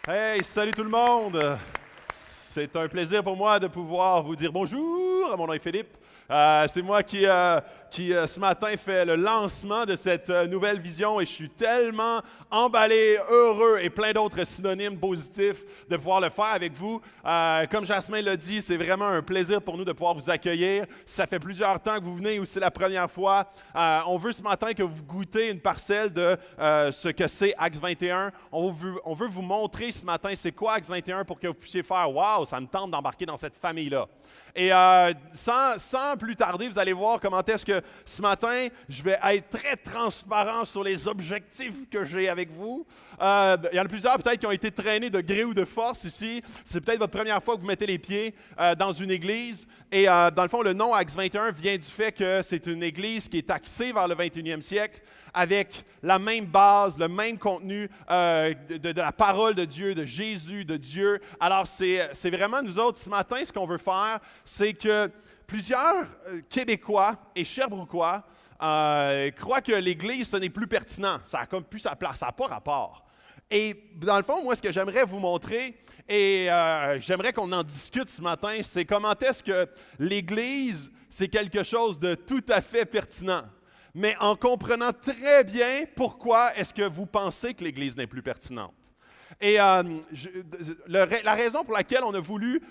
Hey, salut tout le monde! C'est un plaisir pour moi de pouvoir vous dire bonjour. Mon nom est Philippe. C'est moi qui ce matin, fait le lancement de cette nouvelle vision et je suis tellement emballé, heureux et plein d'autres synonymes positifs de pouvoir le faire avec vous. Comme Jasmin l'a dit, c'est vraiment un plaisir pour nous de pouvoir vous accueillir. Ça fait plusieurs temps que vous venez ou c'est la première fois. On veut ce matin que vous goûtez une parcelle de ce que c'est Acts 21. On veut vous montrer ce matin c'est quoi Acts 21 pour que vous puissiez faire « Wow, ça me tente d'embarquer dans cette famille-là ». Et sans plus tarder, vous allez voir comment est-ce que ce matin, je vais être très transparent sur les objectifs que j'ai avec vous. Il y en a plusieurs peut-être qui ont été traînés de gré ou de force ici. C'est peut-être votre première fois que vous mettez les pieds dans une église. Et dans le fond, le nom Acts 21 vient du fait que c'est une église qui est axée vers le 21e siècle avec la même base, le même contenu de la parole de Dieu, de Jésus, de Dieu. Alors, c'est vraiment nous autres, ce matin, ce qu'on veut faire, c'est que plusieurs Québécois et Sherbrookeois croient que l'Église, ce n'est plus pertinent. Ça n'a comme plus sa place, ça n'a pas rapport. Et dans le fond, moi, ce que j'aimerais vous montrer, et j'aimerais qu'on en discute ce matin, c'est comment est-ce que l'Église, c'est quelque chose de tout à fait pertinent. Mais en comprenant très bien pourquoi est-ce que vous pensez que l'Église n'est plus pertinente. Et la raison pour laquelle on a voulu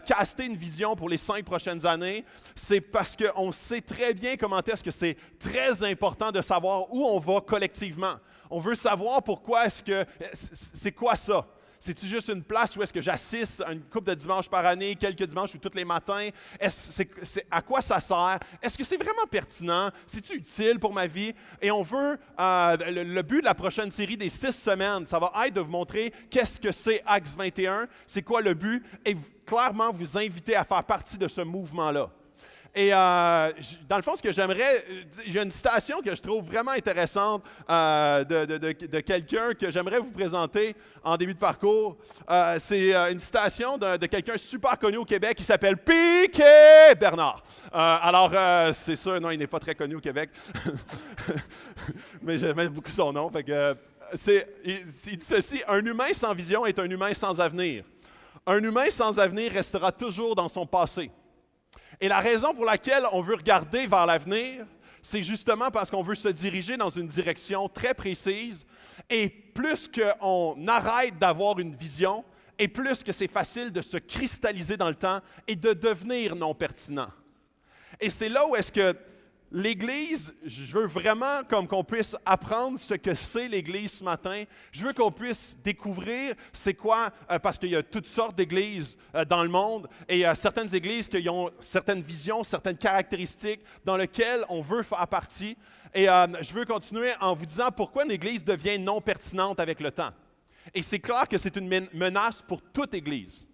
caster une vision pour les 5 prochaines années, c'est parce qu'on sait très bien comment est-ce que c'est très important de savoir où on va collectivement. On veut savoir pourquoi est-ce que... C'est quoi ça? C'est-tu juste une place où est-ce que j'assiste à une couple de dimanches par année, quelques dimanches ou tous les matins? À quoi ça sert? Est-ce que c'est vraiment pertinent? C'est-tu utile pour ma vie? Et on veut, le but de la prochaine série des 6 semaines, ça va être de vous montrer qu'est-ce que c'est Acts 21, c'est quoi le but, et clairement vous inviter à faire partie de ce mouvement-là. Et dans le fond, ce que j'aimerais, j'ai une citation que je trouve vraiment intéressante de quelqu'un que j'aimerais vous présenter en début de parcours. C'est une citation de quelqu'un super connu au Québec qui s'appelle Piquet Bernard. C'est sûr, non, il n'est pas très connu au Québec, mais j'aime beaucoup son nom. Fait que, il dit ceci, « Un humain sans vision est un humain sans avenir. Un humain sans avenir restera toujours dans son passé. » Et la raison pour laquelle on veut regarder vers l'avenir, c'est justement parce qu'on veut se diriger dans une direction très précise. Et plus qu'on arrête d'avoir une vision, et plus que c'est facile de se cristalliser dans le temps et de devenir non pertinent. Et c'est là où est-ce que l'Église, je veux vraiment comme qu'on puisse apprendre ce que c'est l'Église ce matin. Je veux qu'on puisse découvrir c'est quoi, parce qu'il y a toutes sortes d'églises dans le monde et certaines églises qui ont certaines visions, certaines caractéristiques dans lesquelles on veut faire partie. Et je veux continuer en vous disant pourquoi une église devient non pertinente avec le temps. Et c'est clair que c'est une menace pour toute église.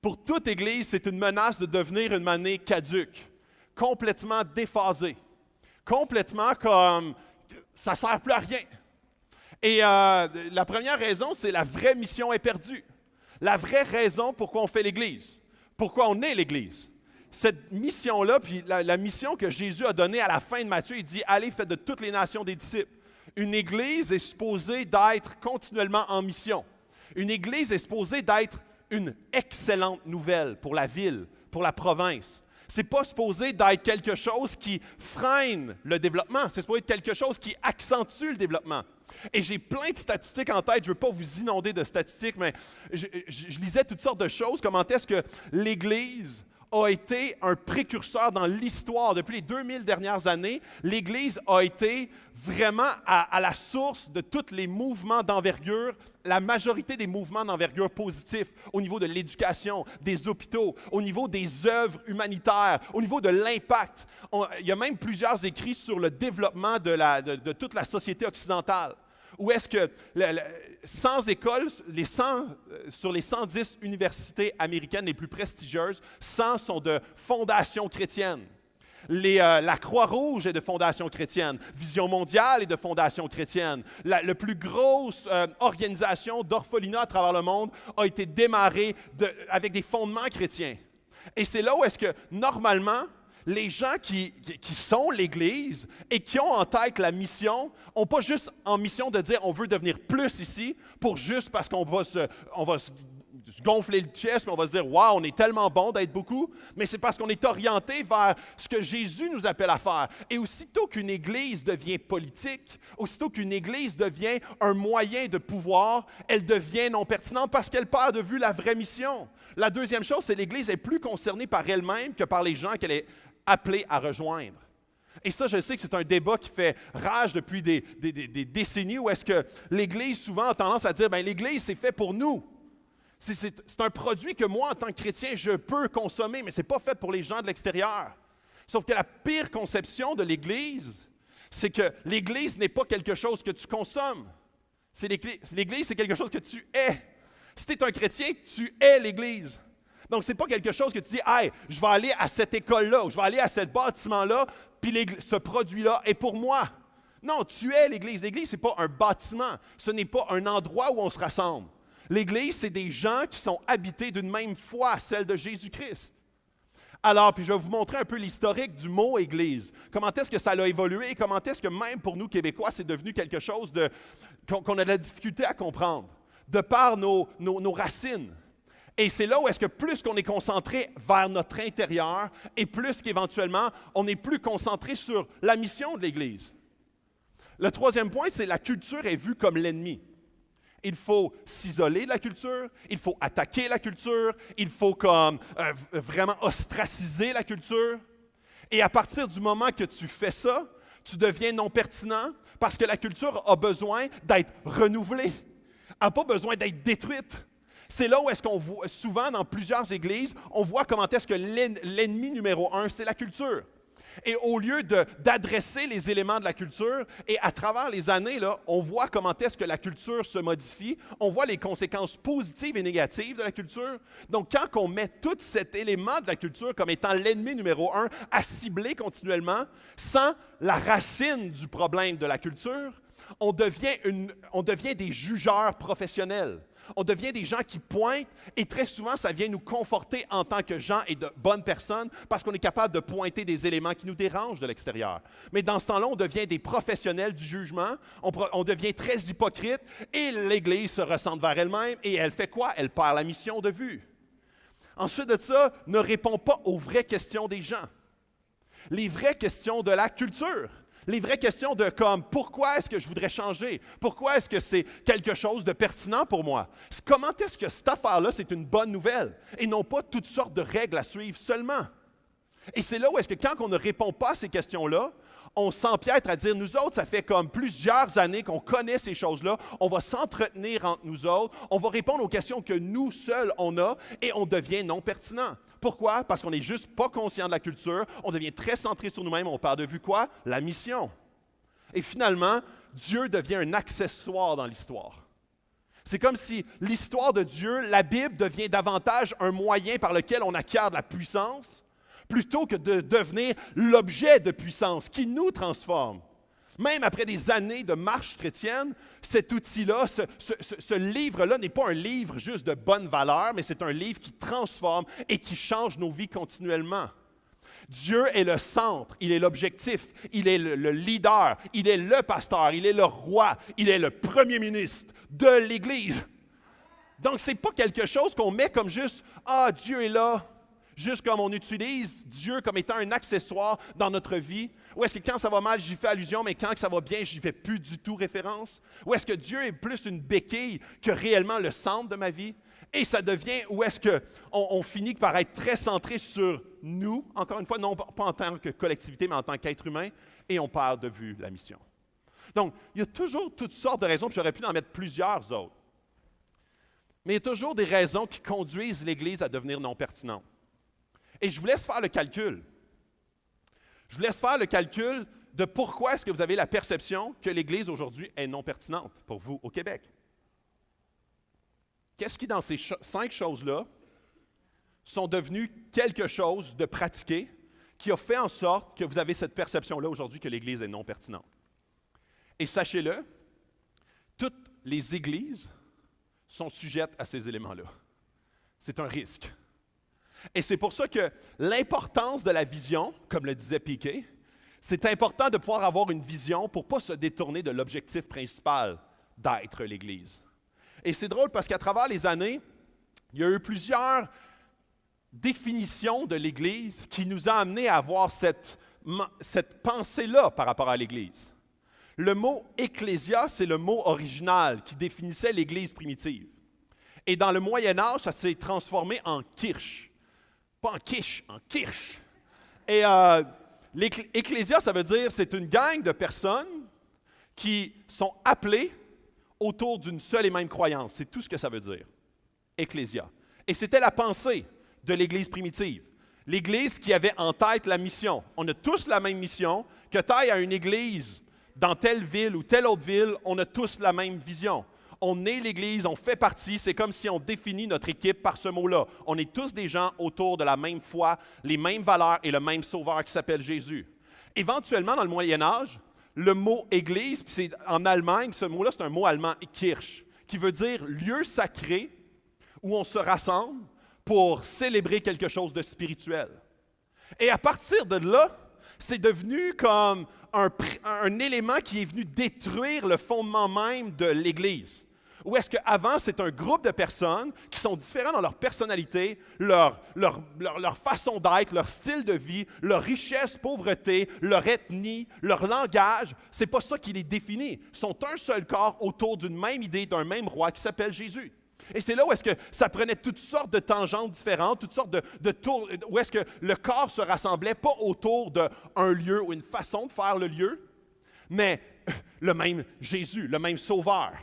Pour toute église, c'est une menace de devenir une année caduque, complètement déphasée. Complètement comme ça ne sert plus à rien. Et la première raison, c'est la vraie mission est perdue. La vraie raison pourquoi on fait l'Église, pourquoi on est l'Église. Cette mission-là, puis la mission que Jésus a donnée à la fin de Matthieu, il dit « Allez, faites de toutes les nations des disciples ». Une Église est supposée d'être continuellement en mission. Une Église est supposée d'être une excellente nouvelle pour la ville, pour la province. Ce n'est pas supposé d'être quelque chose qui freine le développement. C'est supposé être quelque chose qui accentue le développement. Et j'ai plein de statistiques en tête. Je ne veux pas vous inonder de statistiques, mais je lisais toutes sortes de choses. Comment est-ce que l'Église a été un précurseur dans l'histoire. Depuis les 2000 dernières années, l'Église a été vraiment à la source de tous les mouvements d'envergure, la majorité des mouvements d'envergure positifs au niveau de l'éducation, des hôpitaux, au niveau des œuvres humanitaires, au niveau de l'impact. Il y a même plusieurs écrits sur le développement de toute la société occidentale. Où est-ce que, sans écoles, sur les 110 universités américaines les plus prestigieuses, 100 sont de fondations chrétiennes. La Croix-Rouge est de fondation chrétienne. Vision mondiale est de fondation chrétienne. La plus grosse organisation d'orphelinat à travers le monde a été démarrée avec des fondements chrétiens. Et c'est là où est-ce que, normalement, les gens qui sont l'Église et qui ont en tête la mission, n'ont pas juste en mission de dire on veut devenir plus ici, pour juste parce qu'on va se gonfler le chest, puis on va se dire waouh, on est tellement bon d'être beaucoup, mais c'est parce qu'on est orienté vers ce que Jésus nous appelle à faire. Et aussitôt qu'une Église devient politique, aussitôt qu'une Église devient un moyen de pouvoir, elle devient non pertinente parce qu'elle perd de vue la vraie mission. La deuxième chose, c'est que l'Église est plus concernée par elle-même que par les gens qu'elle est appelée à rejoindre. Et ça, je sais que c'est un débat qui fait rage depuis des décennies, où est-ce que l'Église souvent a tendance à dire, bien, l'Église, c'est fait pour nous. C'est un produit que moi, en tant que chrétien, je peux consommer, mais ce n'est pas fait pour les gens de l'extérieur. Sauf que la pire conception de l'Église, c'est que l'Église n'est pas quelque chose que tu consommes. L'Église, c'est quelque chose que tu es. Si tu es un chrétien, tu es l'Église. Donc, ce n'est pas quelque chose que tu dis, « Hey, je vais aller à cette école-là, ou je vais aller à ce bâtiment-là, puis ce produit-là est pour moi. » Non, tu es l'Église. L'Église, ce n'est pas un bâtiment. Ce n'est pas un endroit où on se rassemble. L'Église, c'est des gens qui sont habités d'une même foi, celle de Jésus-Christ. Alors, puis je vais vous montrer un peu l'historique du mot Église. Comment est-ce que ça a évolué et comment est-ce que même pour nous, Québécois, c'est devenu quelque chose qu'on a de la difficulté à comprendre, de par nos racines. Et c'est là où est-ce que plus qu'on est concentré vers notre intérieur et plus qu'éventuellement, on est plus concentré sur la mission de l'Église. Le troisième point, c'est la culture est vue comme l'ennemi. Il faut s'isoler de la culture, il faut attaquer la culture, il faut vraiment ostraciser la culture. Et à partir du moment que tu fais ça, tu deviens non pertinent parce que la culture a besoin d'être renouvelée, n'a pas besoin d'être détruite. C'est là où est-ce qu'on voit, souvent dans plusieurs églises, on voit comment est-ce que l'ennemi numéro un, c'est la culture. Et au lieu d'adresser les éléments de la culture, et à travers les années, là, on voit comment est-ce que la culture se modifie, on voit les conséquences positives et négatives de la culture. Donc, quand on met tout cet élément de la culture comme étant l'ennemi numéro un à cibler continuellement, sans la racine du problème de la culture, on devient des jugeurs professionnels. On devient des gens qui pointent et très souvent, ça vient nous conforter en tant que gens et de bonnes personnes parce qu'on est capable de pointer des éléments qui nous dérangent de l'extérieur. Mais dans ce temps-là, on devient des professionnels du jugement, on devient très hypocrite et l'Église se ressent vers elle-même et elle fait quoi? Elle perd la mission de vue. Ensuite de ça, ne répond pas aux vraies questions des gens. Les vraies questions de la culture. Les vraies questions de comme pourquoi est-ce que je voudrais changer? Pourquoi est-ce que c'est quelque chose de pertinent pour moi? Comment est-ce que cette affaire-là, c'est une bonne nouvelle et non pas toutes sortes de règles à suivre seulement? Et c'est là où est-ce que quand on ne répond pas à ces questions-là, on s'empiètre à dire, nous autres, ça fait comme plusieurs années qu'on connaît ces choses-là, on va s'entretenir entre nous autres, on va répondre aux questions que nous seuls on a et on devient non pertinent. Pourquoi? Parce qu'on n'est juste pas conscient de la culture, on devient très centré sur nous-mêmes, on perd de vue quoi? La mission. Et finalement, Dieu devient un accessoire dans l'histoire. C'est comme si l'histoire de Dieu, la Bible devient davantage un moyen par lequel on acquiert de la puissance, plutôt que de devenir l'objet de puissance qui nous transforme. Même après des années de marche chrétienne, cet outil-là, ce livre-là n'est pas un livre juste de bonne valeur, mais c'est un livre qui transforme et qui change nos vies continuellement. Dieu est le centre, il est l'objectif, il est le leader, il est le pasteur, il est le roi, il est le premier ministre de l'Église. Donc, ce n'est pas quelque chose qu'on met comme juste « Ah, Dieu est là ». Juste comme on utilise Dieu comme étant un accessoire dans notre vie, ou est-ce que quand ça va mal, j'y fais allusion, mais quand ça va bien, j'y fais plus du tout référence? Ou est-ce que Dieu est plus une béquille que réellement le centre de ma vie? Et ça devient, ou est-ce qu'on finit par être très centré sur nous, encore une fois, non pas en tant que collectivité, mais en tant qu'être humain, et on perd de vue la mission. Donc, il y a toujours toutes sortes de raisons, puis j'aurais pu en mettre plusieurs autres. Mais il y a toujours des raisons qui conduisent l'Église à devenir non pertinente. Et je vous laisse faire le calcul. Je vous laisse faire le calcul de pourquoi est-ce que vous avez la perception que l'Église aujourd'hui est non pertinente pour vous au Québec. Qu'est-ce qui, dans ces 5 choses-là, sont devenues quelque chose de pratiqué qui a fait en sorte que vous avez cette perception-là aujourd'hui que l'Église est non pertinente? Et sachez-le, toutes les églises sont sujettes à ces éléments-là. C'est un risque. Et c'est pour ça que l'importance de la vision, comme le disait Piquet, c'est important de pouvoir avoir une vision pour ne pas se détourner de l'objectif principal d'être l'Église. Et c'est drôle parce qu'à travers les années, il y a eu plusieurs définitions de l'Église qui nous a amenés à avoir cette pensée-là par rapport à l'Église. Le mot « ecclésia », c'est le mot original qui définissait l'Église primitive. Et dans le Moyen Âge, ça s'est transformé en kirche. Pas en quiche, en kirche. Et l'ecclésia, ça veut dire c'est une gang de personnes qui sont appelées autour d'une seule et même croyance. C'est tout ce que ça veut dire, ecclésia. Et c'était la pensée de l'Église primitive. L'Église qui avait en tête la mission. On a tous la même mission. Que tu ailles à une église dans telle ville ou telle autre ville, on a tous la même vision. On est l'Église, on fait partie, c'est comme si on définit notre équipe par ce mot-là. On est tous des gens autour de la même foi, les mêmes valeurs et le même sauveur qui s'appelle Jésus. Éventuellement, dans le Moyen Âge, le mot « Église », puis c'est en Allemagne, ce mot-là, c'est un mot allemand « Kirche », qui veut dire « lieu sacré où on se rassemble pour célébrer quelque chose de spirituel ». Et à partir de là, c'est devenu comme un élément qui est venu détruire le fondement même de l'Église. Ou est-ce qu'avant, c'est un groupe de personnes qui sont différents dans leur personnalité, leur façon d'être, leur style de vie, leur richesse, pauvreté, leur ethnie, leur langage. C'est pas ça qui les définit. Ils sont un seul corps autour d'une même idée, d'un même roi qui s'appelle Jésus. Et c'est là où est-ce que ça prenait toutes sortes de tangentes différentes, toutes sortes de tours, où est-ce que le corps se rassemblait pas autour d'un lieu ou une façon de faire le lieu, mais le même Jésus, le même Sauveur.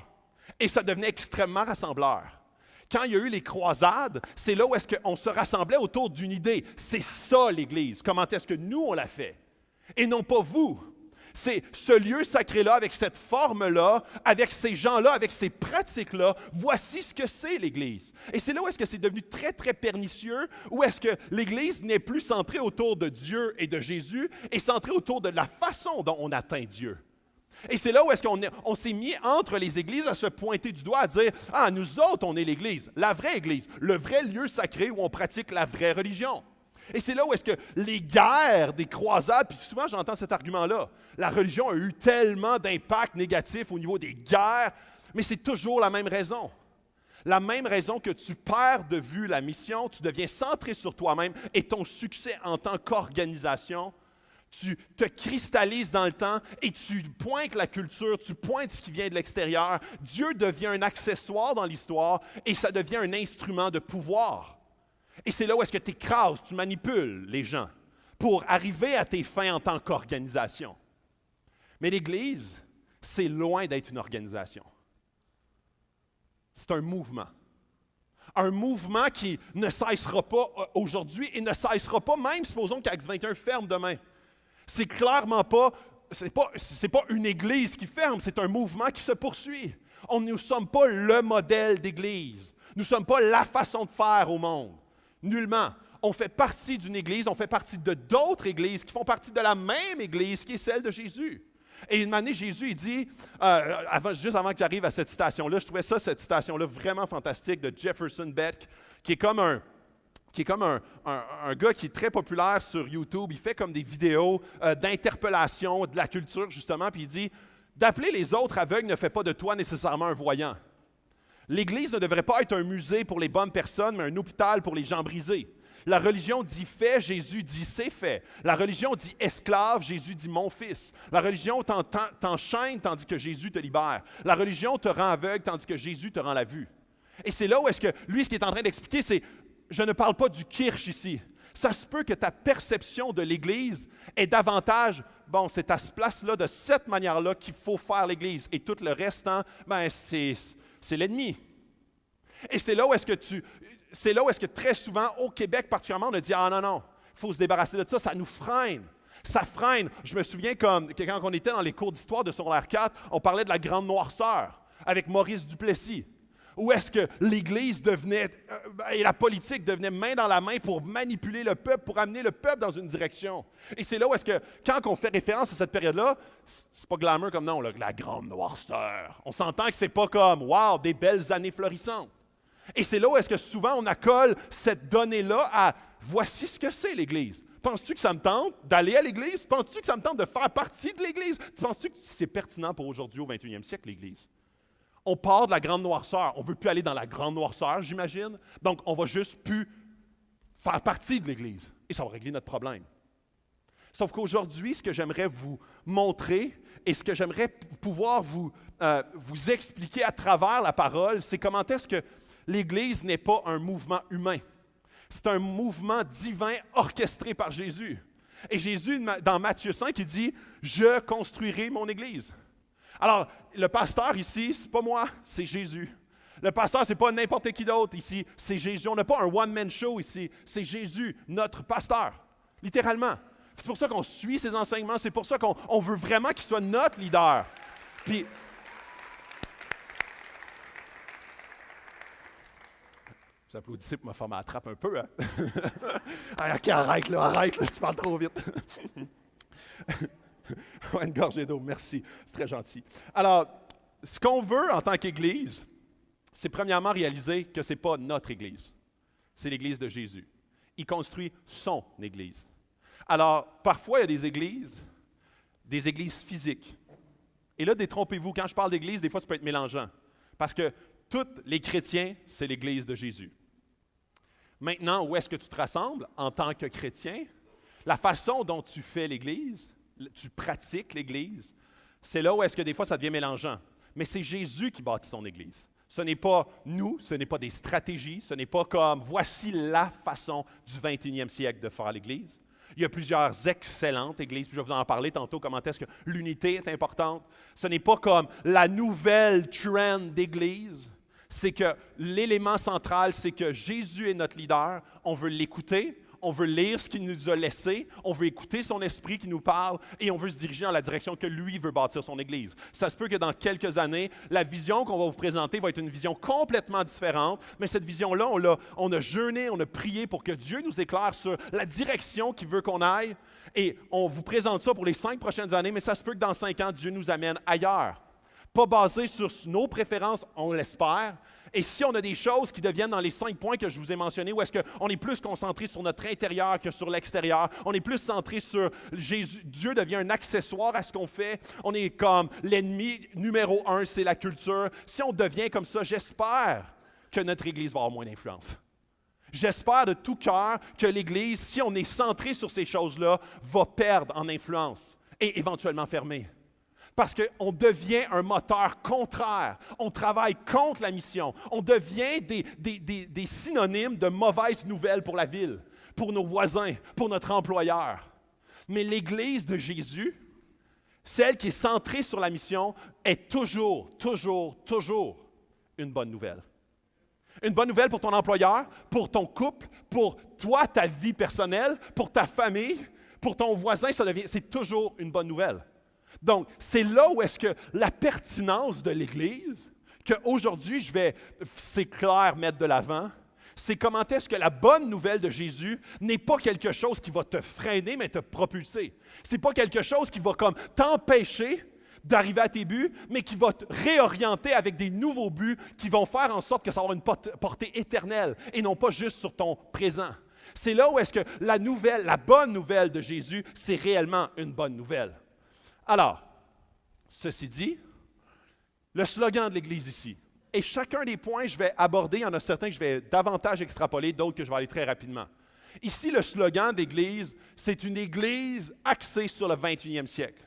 Et ça devenait extrêmement rassembleur. Quand il y a eu les croisades, c'est là où est-ce qu'on se rassemblait autour d'une idée. C'est ça l'Église. Comment est-ce que nous, on l'a fait? Et non pas vous. C'est ce lieu sacré-là, avec cette forme-là, avec ces gens-là, avec ces pratiques-là. Voici ce que c'est l'Église. Et c'est là où est-ce que c'est devenu très, très pernicieux, où est-ce que l'Église n'est plus centrée autour de Dieu et de Jésus, et centrée autour de la façon dont on atteint Dieu. Et c'est là où est-ce qu'on s'est mis entre les églises à se pointer du doigt, à dire « Ah, nous autres, on est l'Église, la vraie Église, le vrai lieu sacré où on pratique la vraie religion. » Et c'est là où est-ce que les guerres des croisades, puis souvent j'entends cet argument-là, la religion a eu tellement d'impact négatif au niveau des guerres, mais c'est toujours la même raison. La même raison que tu perds de vue la mission, tu deviens centré sur toi-même et ton succès en tant qu'organisation, tu te cristallises dans le temps et tu pointes la culture, tu pointes ce qui vient de l'extérieur. Dieu devient un accessoire dans l'histoire et ça devient un instrument de pouvoir. Et c'est là où est-ce que tu écrases, tu manipules les gens pour arriver à tes fins en tant qu'organisation. Mais l'Église, c'est loin d'être une organisation. C'est un mouvement. Un mouvement qui ne cessera pas aujourd'hui et ne cessera pas même, supposons qu'Acts 21 ferme demain. C'est clairement pas, c'est pas une église qui ferme, c'est un mouvement qui se poursuit. Nous ne sommes pas le modèle d'église. Nous ne sommes pas la façon de faire au monde. Nullement. On fait partie d'une église, on fait partie de d'autres églises qui font partie de la même église qui est celle de Jésus. Et une année, Jésus, il dit, juste avant que j'arrive à cette citation-là, je trouvais cette citation-là vraiment fantastique de Jefferson Beck, qui est comme un gars qui est très populaire sur YouTube. Il fait comme des vidéos d'interpellation de la culture, justement, puis il dit « D'appeler les autres aveugles ne fait pas de toi nécessairement un voyant. L'Église ne devrait pas être un musée pour les bonnes personnes, mais un hôpital pour les gens brisés. La religion dit fait, Jésus dit c'est fait. La religion dit esclave, Jésus dit mon fils. La religion t'enchaîne tandis que Jésus te libère. La religion te rend aveugle tandis que Jésus te rend la vue. » Et c'est là où est-ce que lui, ce qu'il est en train d'expliquer, c'est je ne parle pas du kirsch ici. Ça se peut que ta perception de l'Église est davantage, bon, c'est à ce place-là, de cette manière-là qu'il faut faire l'Église. Et tout le restant, ben, c'est l'ennemi. Et c'est là où est-ce que très souvent, au Québec particulièrement, on a dit « Ah non, il faut se débarrasser de ça, ça nous freine. » Ça freine. Je me souviens quand on était dans les cours d'histoire de secondaire 4, on parlait de la grande noirceur avec Maurice Duplessis. Où est-ce que l'Église devenait, et la politique devenait main dans la main pour manipuler le peuple, pour amener le peuple dans une direction. Et c'est là où est-ce que, quand on fait référence à cette période-là, c'est pas glamour comme non, là, la grande noirceur. On s'entend que c'est pas comme, wow, des belles années florissantes. Et c'est là où est-ce que souvent on accole cette donnée-là à « voici ce que c'est l'Église ». Penses-tu que ça me tente d'aller à l'Église? Penses-tu que ça me tente de faire partie de l'Église? Penses-tu que c'est pertinent pour aujourd'hui au 21e siècle, l'Église? On part de la grande noirceur. On ne veut plus aller dans la grande noirceur, j'imagine. Donc, on va juste plus faire partie de l'Église. Et ça va régler notre problème. Sauf qu'aujourd'hui, ce que j'aimerais vous montrer et ce que j'aimerais pouvoir vous expliquer à travers la parole, c'est comment est-ce que l'Église n'est pas un mouvement humain. C'est un mouvement divin orchestré par Jésus. Et Jésus, dans Matthieu 5, il dit « Je construirai mon Église ». Alors, le pasteur ici, ce n'est pas moi, c'est Jésus. Le pasteur, ce n'est pas n'importe qui d'autre ici, c'est Jésus. On n'a pas un one-man show ici, c'est Jésus, notre pasteur, littéralement. C'est pour ça qu'on suit ses enseignements, c'est pour ça qu'on veut vraiment qu'il soit notre leader. Puis, vous applaudissez pour me faire ma trappe un peu, hein? OK, arrête là, tu parles trop vite. Ouais, une gorgée d'eau, merci, c'est très gentil. Alors, ce qu'on veut en tant qu'Église, c'est premièrement réaliser que ce n'est pas notre Église, c'est l'Église de Jésus. Il construit son Église. Alors, parfois, il y a des églises physiques. Et là, détrompez-vous, quand je parle d'église, des fois, ça peut être mélangeant. Parce que tous les chrétiens, c'est l'Église de Jésus. Maintenant, où est-ce que tu te rassembles en tant que chrétien? La façon dont tu fais l'Église, tu pratiques l'Église, c'est là où est-ce que des fois ça devient mélangeant. Mais c'est Jésus qui bâtit son Église. Ce n'est pas nous, ce n'est pas des stratégies, ce n'est pas comme voici la façon du 21e siècle de faire l'Église. Il y a plusieurs excellentes églises, puis je vais vous en parler tantôt, comment est-ce que l'unité est importante. Ce n'est pas comme la nouvelle trend d'église, c'est que l'élément central, c'est que Jésus est notre leader, on veut l'écouter, on veut lire ce qu'il nous a laissé, on veut écouter son esprit qui nous parle et on veut se diriger dans la direction que lui veut bâtir son Église. Ça se peut que dans quelques années, la vision qu'on va vous présenter va être une vision complètement différente, mais cette vision-là, on a jeûné, on a prié pour que Dieu nous éclaire sur la direction qu'il veut qu'on aille et on vous présente ça pour les 5 prochaines années, mais ça se peut que dans 5 ans, Dieu nous amène ailleurs. Pas basé sur nos préférences, on l'espère. Et si on a des choses qui deviennent dans les 5 points que je vous ai mentionnés, où est-ce qu'on est plus concentré sur notre intérieur que sur l'extérieur, on est plus centré sur Jésus, Dieu devient un accessoire à ce qu'on fait, on est comme l'ennemi numéro 1, c'est la culture. Si on devient comme ça, j'espère que notre Église va avoir moins d'influence. J'espère de tout cœur que l'Église, si on est centré sur ces choses-là, va perdre en influence et éventuellement fermer. Parce qu'on devient un moteur contraire. On travaille contre la mission. On devient des synonymes de mauvaises nouvelles pour la ville, pour nos voisins, pour notre employeur. Mais l'Église de Jésus, celle qui est centrée sur la mission, est toujours une bonne nouvelle. Une bonne nouvelle pour ton employeur, pour ton couple, pour toi, ta vie personnelle, pour ta famille, pour ton voisin, c'est toujours une bonne nouvelle. Donc, c'est là où est-ce que la pertinence de l'Église, qu'aujourd'hui c'est clair, mettre de l'avant, c'est comment est-ce que la bonne nouvelle de Jésus n'est pas quelque chose qui va te freiner, mais te propulser. Ce n'est pas quelque chose qui va comme t'empêcher d'arriver à tes buts, mais qui va te réorienter avec des nouveaux buts qui vont faire en sorte que ça va avoir une portée éternelle et non pas juste sur ton présent. C'est là où est-ce que la bonne nouvelle de Jésus, c'est réellement une bonne nouvelle. Alors, ceci dit, le slogan de l'Église ici, et chacun des points que je vais aborder, il y en a certains que je vais davantage extrapoler, d'autres que je vais aller très rapidement. Ici, le slogan d'Église, c'est une Église axée sur le 21e siècle.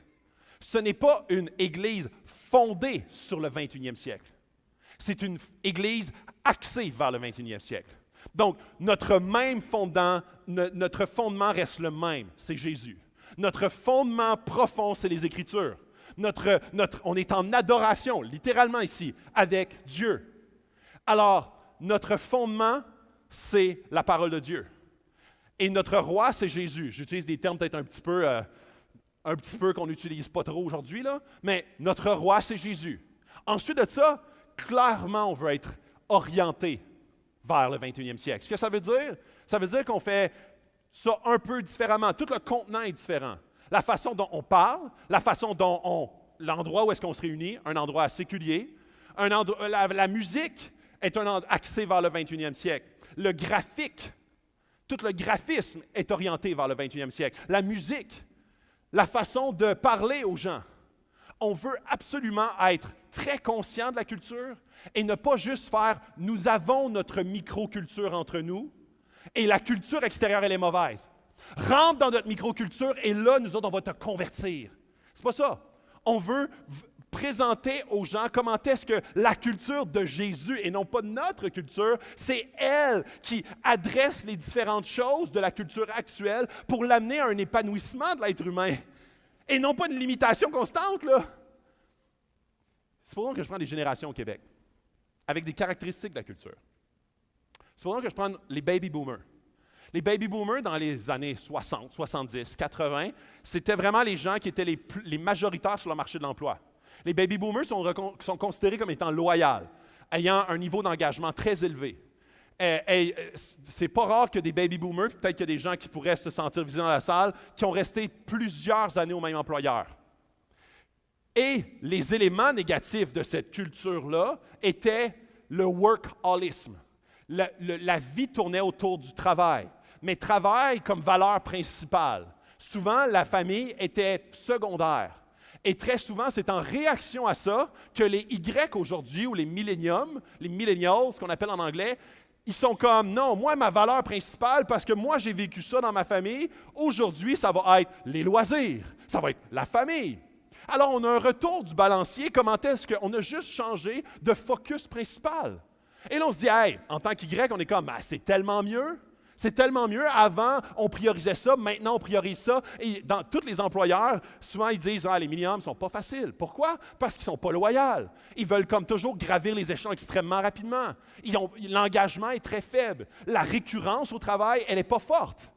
Ce n'est pas une Église fondée sur le 21e siècle. C'est une Église axée vers le 21e siècle. Donc, notre fondement reste le même, c'est Jésus. Notre fondement profond, c'est les Écritures. On est en adoration, littéralement ici, avec Dieu. Alors, notre fondement, c'est la parole de Dieu. Et notre roi, c'est Jésus. J'utilise des termes peut-être un petit peu qu'on n'utilise pas trop aujourd'hui, là, mais notre roi, c'est Jésus. Ensuite de ça, clairement, on veut être orienté vers le 21e siècle. Ce que ça veut dire? Ça veut dire qu'on fait ça un peu différemment. Tout le contenant est différent. La façon dont on parle, la façon dont l'endroit où est-ce qu'on se réunit, un endroit séculier, la musique est axé vers le 21e siècle. Le graphique, tout le graphisme est orienté vers le 21e siècle. La musique, la façon de parler aux gens. On veut absolument être très conscient de la culture et ne pas juste faire « nous avons notre microculture entre nous et la culture extérieure, elle est mauvaise. Rentre dans notre microculture et là, nous autres, on va te convertir. » C'est pas ça. On veut présenter aux gens comment est-ce que la culture de Jésus et non pas notre culture, c'est elle qui adresse les différentes choses de la culture actuelle pour l'amener à un épanouissement de l'être humain et non pas une limitation constante, là. Supposons que je prends des générations au Québec avec des caractéristiques de la culture. Supposons que je prends les baby boomers. Les baby boomers, dans les années 60, 70, 80, c'était vraiment les gens qui étaient les majoritaires sur le marché de l'emploi. Les baby boomers sont considérés comme étant loyaux, ayant un niveau d'engagement très élevé. C'est pas rare que des baby boomers, peut-être qu'il y a des gens qui pourraient se sentir visés dans la salle, qui ont resté plusieurs années au même employeur. Et les éléments négatifs de cette culture-là étaient le workaholisme. La vie tournait autour du travail, mais travail comme valeur principale. Souvent, la famille était secondaire. Et très souvent, c'est en réaction à ça que les Y aujourd'hui, ou les millennials, ce qu'on appelle en anglais, ils sont comme, non, moi, ma valeur principale, parce que moi, j'ai vécu ça dans ma famille, aujourd'hui, ça va être les loisirs, ça va être la famille. Alors, on a un retour du balancier. Comment est-ce qu'on a juste changé de focus principal? Et là, on se dit, hey, en tant qu'Y, on est comme, c'est tellement mieux. C'est tellement mieux. Avant, on priorisait ça. Maintenant, on priorise ça. Et dans tous les employeurs, souvent, ils disent, les millennials ne sont pas faciles. Pourquoi? Parce qu'ils ne sont pas loyaux. Ils veulent comme toujours gravir les échelons extrêmement rapidement. L'engagement est très faible. La récurrence au travail, elle n'est pas forte.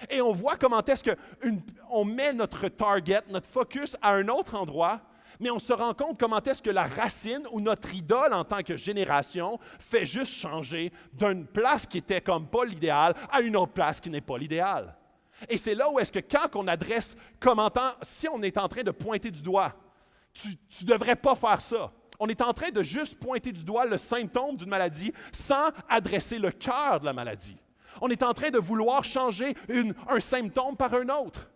Et on voit comment est-ce qu'on met notre target, notre focus à un autre endroit, mais on se rend compte comment est-ce que la racine ou notre idole en tant que génération fait juste changer d'une place qui était comme pas l'idéal à une autre place qui n'est pas l'idéal. Et c'est là où est-ce que quand on adresse, si on est en train de pointer du doigt, tu ne devrais pas faire ça. On est en train de juste pointer du doigt le symptôme d'une maladie sans adresser le cœur de la maladie. On est en train de vouloir changer un symptôme par un autre.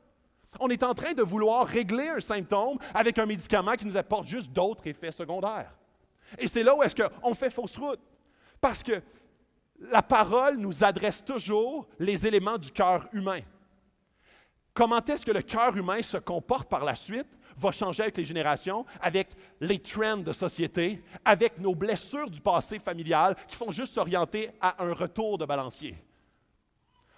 On est en train de vouloir régler un symptôme avec un médicament qui nous apporte juste d'autres effets secondaires. Et c'est là où est-ce qu'on fait fausse route. Parce que la parole nous adresse toujours les éléments du cœur humain. Comment est-ce que le cœur humain se comporte par la suite va changer avec les générations, avec les trends de société, avec nos blessures du passé familial qui font juste s'orienter à un retour de balancier.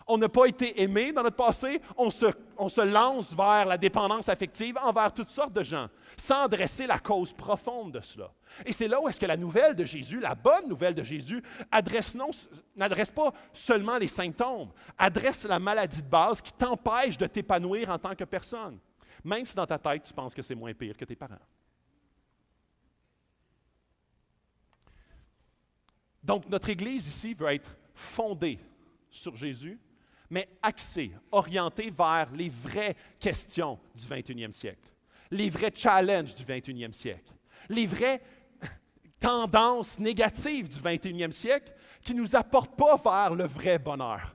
On n'a pas été aimé dans notre passé, on se lance vers la dépendance affective envers toutes sortes de gens, sans adresser la cause profonde de cela. Et c'est là où est-ce que la nouvelle de Jésus, la bonne nouvelle de Jésus, n'adresse pas seulement les symptômes, adresse la maladie de base qui t'empêche de t'épanouir en tant que personne, même si dans ta tête, tu penses que c'est moins pire que tes parents. Donc, notre Église ici veut être fondée sur Jésus, mais axé, orienté vers les vraies questions du 21e siècle, les vrais challenges du 21e siècle, les vraies tendances négatives du 21e siècle qui ne nous apportent pas vers le vrai bonheur.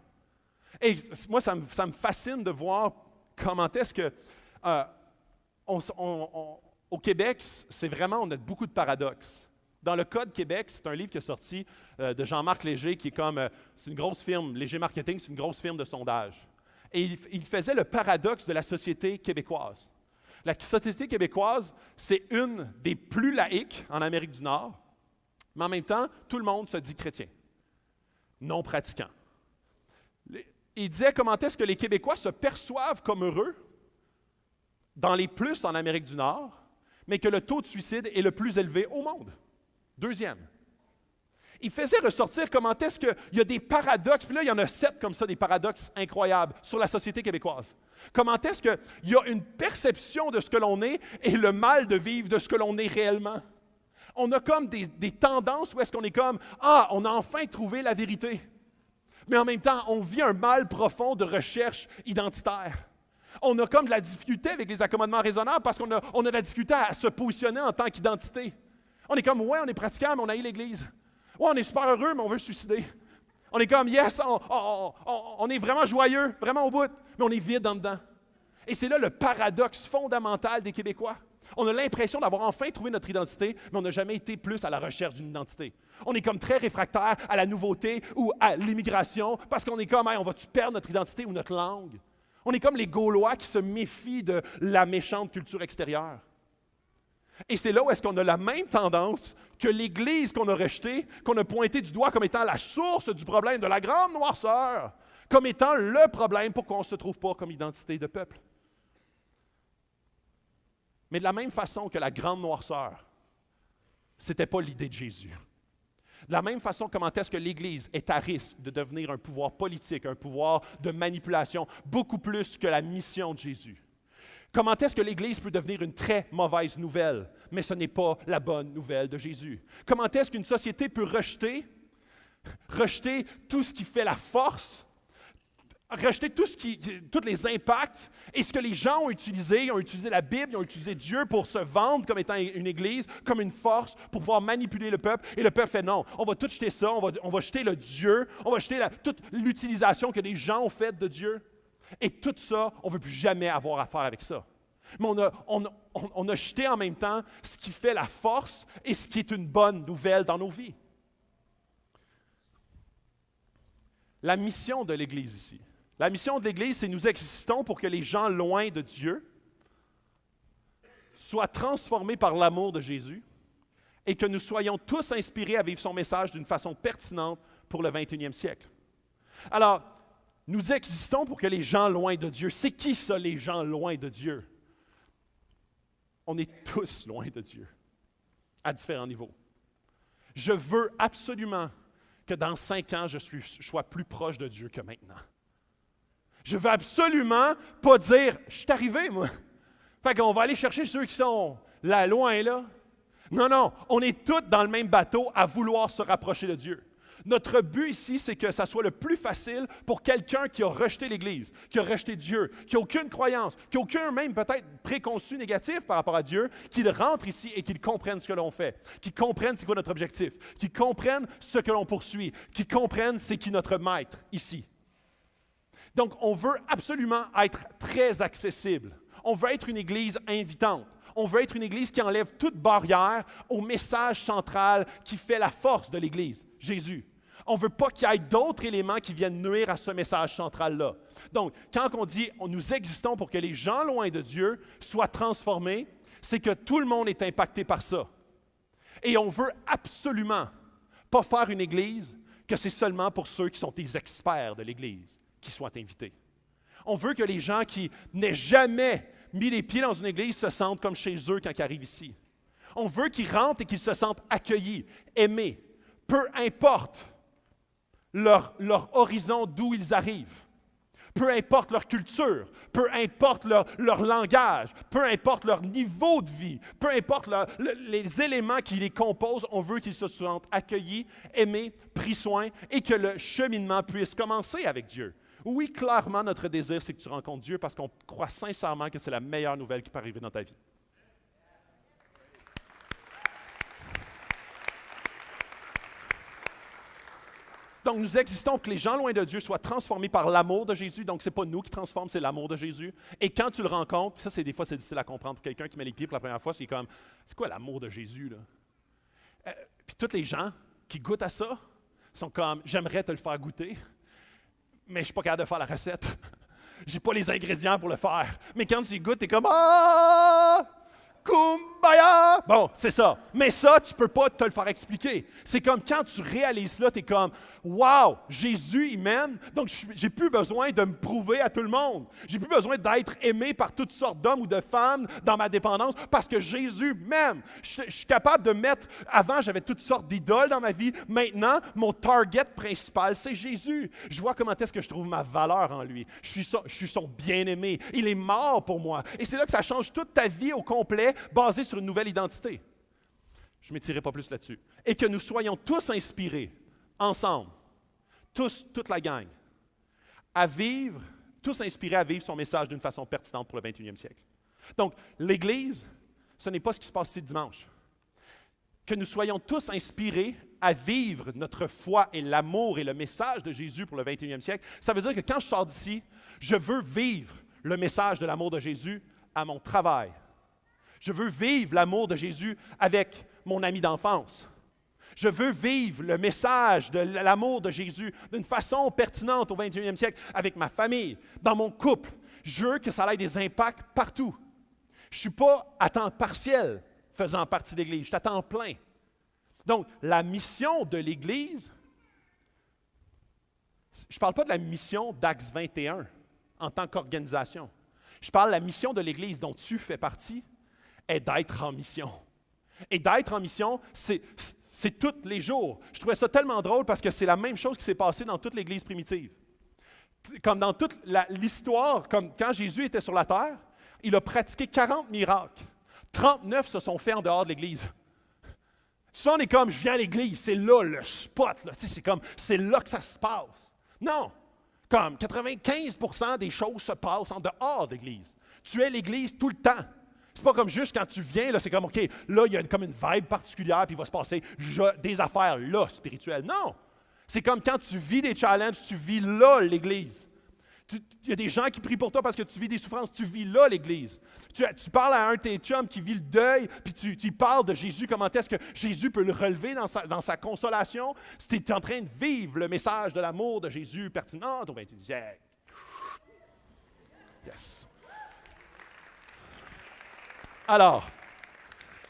Et moi, ça me fascine de voir comment est-ce que au Québec, c'est vraiment, on a beaucoup de paradoxes. Dans le Code Québec, c'est un livre qui est sorti de Jean-Marc Léger, qui est comme, c'est une grosse firme, Léger Marketing, c'est une grosse firme de sondage. Et il faisait le paradoxe de la société québécoise. La société québécoise, c'est une des plus laïques en Amérique du Nord, mais en même temps, tout le monde se dit chrétien, non pratiquant. Il disait comment est-ce que les Québécois se perçoivent comme heureux dans les plus en Amérique du Nord, mais que le taux de suicide est le plus élevé au monde. Deuxième, il faisait ressortir comment est-ce qu'il y a des paradoxes, puis là, il y en a 7 comme ça, des paradoxes incroyables sur la société québécoise. Comment est-ce qu'il y a une perception de ce que l'on est et le mal de vivre de ce que l'on est réellement. On a comme des tendances où est-ce qu'on est comme, on a enfin trouvé la vérité. Mais en même temps, on vit un mal profond de recherche identitaire. On a comme de la difficulté avec les accommodements raisonnables parce qu'on a de la difficulté à se positionner en tant qu'identité. On est comme, ouais, on est pratiquant, mais on haït l'Église. Ouais, on est super heureux, mais on veut se suicider. On est comme, yes, on est vraiment joyeux, vraiment au bout, mais on est vide en dedans. Et c'est là le paradoxe fondamental des Québécois. On a l'impression d'avoir enfin trouvé notre identité, mais on n'a jamais été plus à la recherche d'une identité. On est comme très réfractaire à la nouveauté ou à l'immigration parce qu'on est comme, hey, on va-tu perdre notre identité ou notre langue? On est comme les Gaulois qui se méfient de la méchante culture extérieure. Et c'est là où est-ce qu'on a la même tendance que l'Église qu'on a rejetée, qu'on a pointé du doigt comme étant la source du problème de la grande noirceur, comme étant le problème pour qu'on ne se trouve pas comme identité de peuple. Mais de la même façon que la grande noirceur, ce n'était pas l'idée de Jésus. De la même façon, comment est-ce que l'Église est à risque de devenir un pouvoir politique, un pouvoir de manipulation, beaucoup plus que la mission de Jésus. Comment est-ce que l'Église peut devenir une très mauvaise nouvelle, mais ce n'est pas la bonne nouvelle de Jésus? Comment est-ce qu'une société peut rejeter tout ce qui fait la force, rejeter tous les impacts et ce que les gens ont utilisé la Bible, ils ont utilisé Dieu pour se vendre comme étant une Église, comme une force, pour pouvoir manipuler le peuple. Et le peuple fait non, on va tout jeter ça, on va jeter le Dieu, on va jeter toute l'utilisation que les gens ont faite de Dieu. Et tout ça, on ne veut plus jamais avoir affaire avec ça. Mais on a jeté en même temps ce qui fait la force et ce qui est une bonne nouvelle dans nos vies. La mission de l'Église ici. La mission de l'Église, c'est nous existons pour que les gens loin de Dieu soient transformés par l'amour de Jésus et que nous soyons tous inspirés à vivre son message d'une façon pertinente pour le 21e siècle. Alors, nous existons pour que les gens loin de Dieu. C'est qui ça, les gens loin de Dieu? On est tous loin de Dieu, à différents niveaux. Je veux absolument que dans 5 ans, je sois plus proche de Dieu que maintenant. Je veux absolument pas dire « je suis arrivé, moi ». Fait qu'on va aller chercher ceux qui sont là, loin, là. Non, non, on est tous dans le même bateau à vouloir se rapprocher de Dieu. Notre but ici, c'est que ça soit le plus facile pour quelqu'un qui a rejeté l'Église, qui a rejeté Dieu, qui n'a aucune croyance, qui n'a aucun même peut-être préconçu négatif par rapport à Dieu, qu'il rentre ici et qu'il comprenne ce que l'on fait, qu'il comprenne c'est quoi notre objectif, qu'il comprenne ce que l'on poursuit, qu'il comprenne c'est qui notre maître ici. Donc, on veut absolument être très accessible. On veut être une Église invitante. On veut être une Église qui enlève toute barrière au message central qui fait la force de l'Église, Jésus. On ne veut pas qu'il y ait d'autres éléments qui viennent nuire à ce message central-là. Donc, quand on dit « nous existons pour que les gens loin de Dieu soient transformés », c'est que tout le monde est impacté par ça. Et on veut absolument pas faire une Église que c'est seulement pour ceux qui sont des experts de l'Église qui soient invités. On veut que les gens qui n'aient jamais mis les pieds dans une Église se sentent comme chez eux quand ils arrivent ici. On veut qu'ils rentrent et qu'ils se sentent accueillis, aimés, peu importe leur horizon d'où ils arrivent, peu importe leur culture, peu importe leur langage, peu importe leur niveau de vie, peu importe les éléments qui les composent, on veut qu'ils se sentent accueillis, aimés, pris soin et que le cheminement puisse commencer avec Dieu. Oui, clairement, notre désir, c'est que tu rencontres Dieu parce qu'on croit sincèrement que c'est la meilleure nouvelle qui peut arriver dans ta vie. Donc, nous existons pour que les gens loin de Dieu soient transformés par l'amour de Jésus. Donc, ce n'est pas nous qui transforment, c'est l'amour de Jésus. Et quand tu le rencontres, ça, des fois, c'est difficile à comprendre pour quelqu'un qui met les pieds pour la première fois, c'est comme, c'est quoi l'amour de Jésus, là? Puis tous les gens qui goûtent à ça sont comme, j'aimerais te le faire goûter, mais je ne suis pas capable de faire la recette. Je n'ai pas les ingrédients pour le faire. Mais quand tu y goûtes, tu es comme, ah! Kumbaya! Bon, c'est ça. Mais ça, tu ne peux pas te le faire expliquer. C'est comme quand tu réalises cela, tu es comme, wow, Jésus, il m'aime. Donc, je n'ai plus besoin de me prouver à tout le monde. J'ai plus besoin d'être aimé par toutes sortes d'hommes ou de femmes dans ma dépendance parce que Jésus m'aime. Je suis capable de mettre, avant, j'avais toutes sortes d'idoles dans ma vie. Maintenant, mon target principal, c'est Jésus. Je vois comment est-ce que je trouve ma valeur en lui. Je suis son bien-aimé. Il est mort pour moi. Et c'est là que ça change toute ta vie au complet, basée sur une nouvelle identité. Je ne m'étirerai pas plus là-dessus. Et que nous soyons tous inspirés, ensemble, toute la gang, tous inspirés à vivre son message d'une façon pertinente pour le 21e siècle. Donc, l'Église, ce n'est pas ce qui se passe ici dimanche. Que nous soyons tous inspirés à vivre notre foi et l'amour et le message de Jésus pour le 21e siècle, ça veut dire que quand je sors d'ici, je veux vivre le message de l'amour de Jésus à mon travail. Je veux vivre l'amour de Jésus avec mon ami d'enfance. Je veux vivre le message de l'amour de Jésus d'une façon pertinente au 21e siècle avec ma famille, dans mon couple. Je veux que ça ait des impacts partout. Je ne suis pas à temps partiel faisant partie de l'Église, je suis à temps plein. Donc, la mission de l'Église, je ne parle pas de la mission d'Acts 21 en tant qu'organisation. Je parle de la mission de l'Église dont tu fais partie, est d'être en mission. Et d'être en mission, c'est tous les jours. Je trouvais ça tellement drôle parce que c'est la même chose qui s'est passée dans toute l'Église primitive. Comme dans toute l'histoire, comme quand Jésus était sur la terre, il a pratiqué 40 miracles. 39 se sont faits en dehors de l'Église. Souvent, on est comme, je viens à l'Église, c'est là le spot. Là. Tu sais, c'est là que ça se passe. Non, comme 95% des choses se passent en dehors de l'Église. Tu es l'Église tout le temps. C'est pas comme juste quand tu viens, là, c'est comme, OK, là, il y a comme une vibe particulière, puis il va se passer des affaires là, spirituelles. Non! C'est comme quand tu vis des challenges, tu vis là l'Église. Il y a des gens qui prient pour toi parce que tu vis des souffrances, tu vis là l'Église. Tu parles à un de tes chums qui vit le deuil, puis tu parles de Jésus, comment est-ce que Jésus peut le relever dans sa consolation. Si tu es en train de vivre le message de l'amour de Jésus pertinent au 21e siècle. Yes. Alors,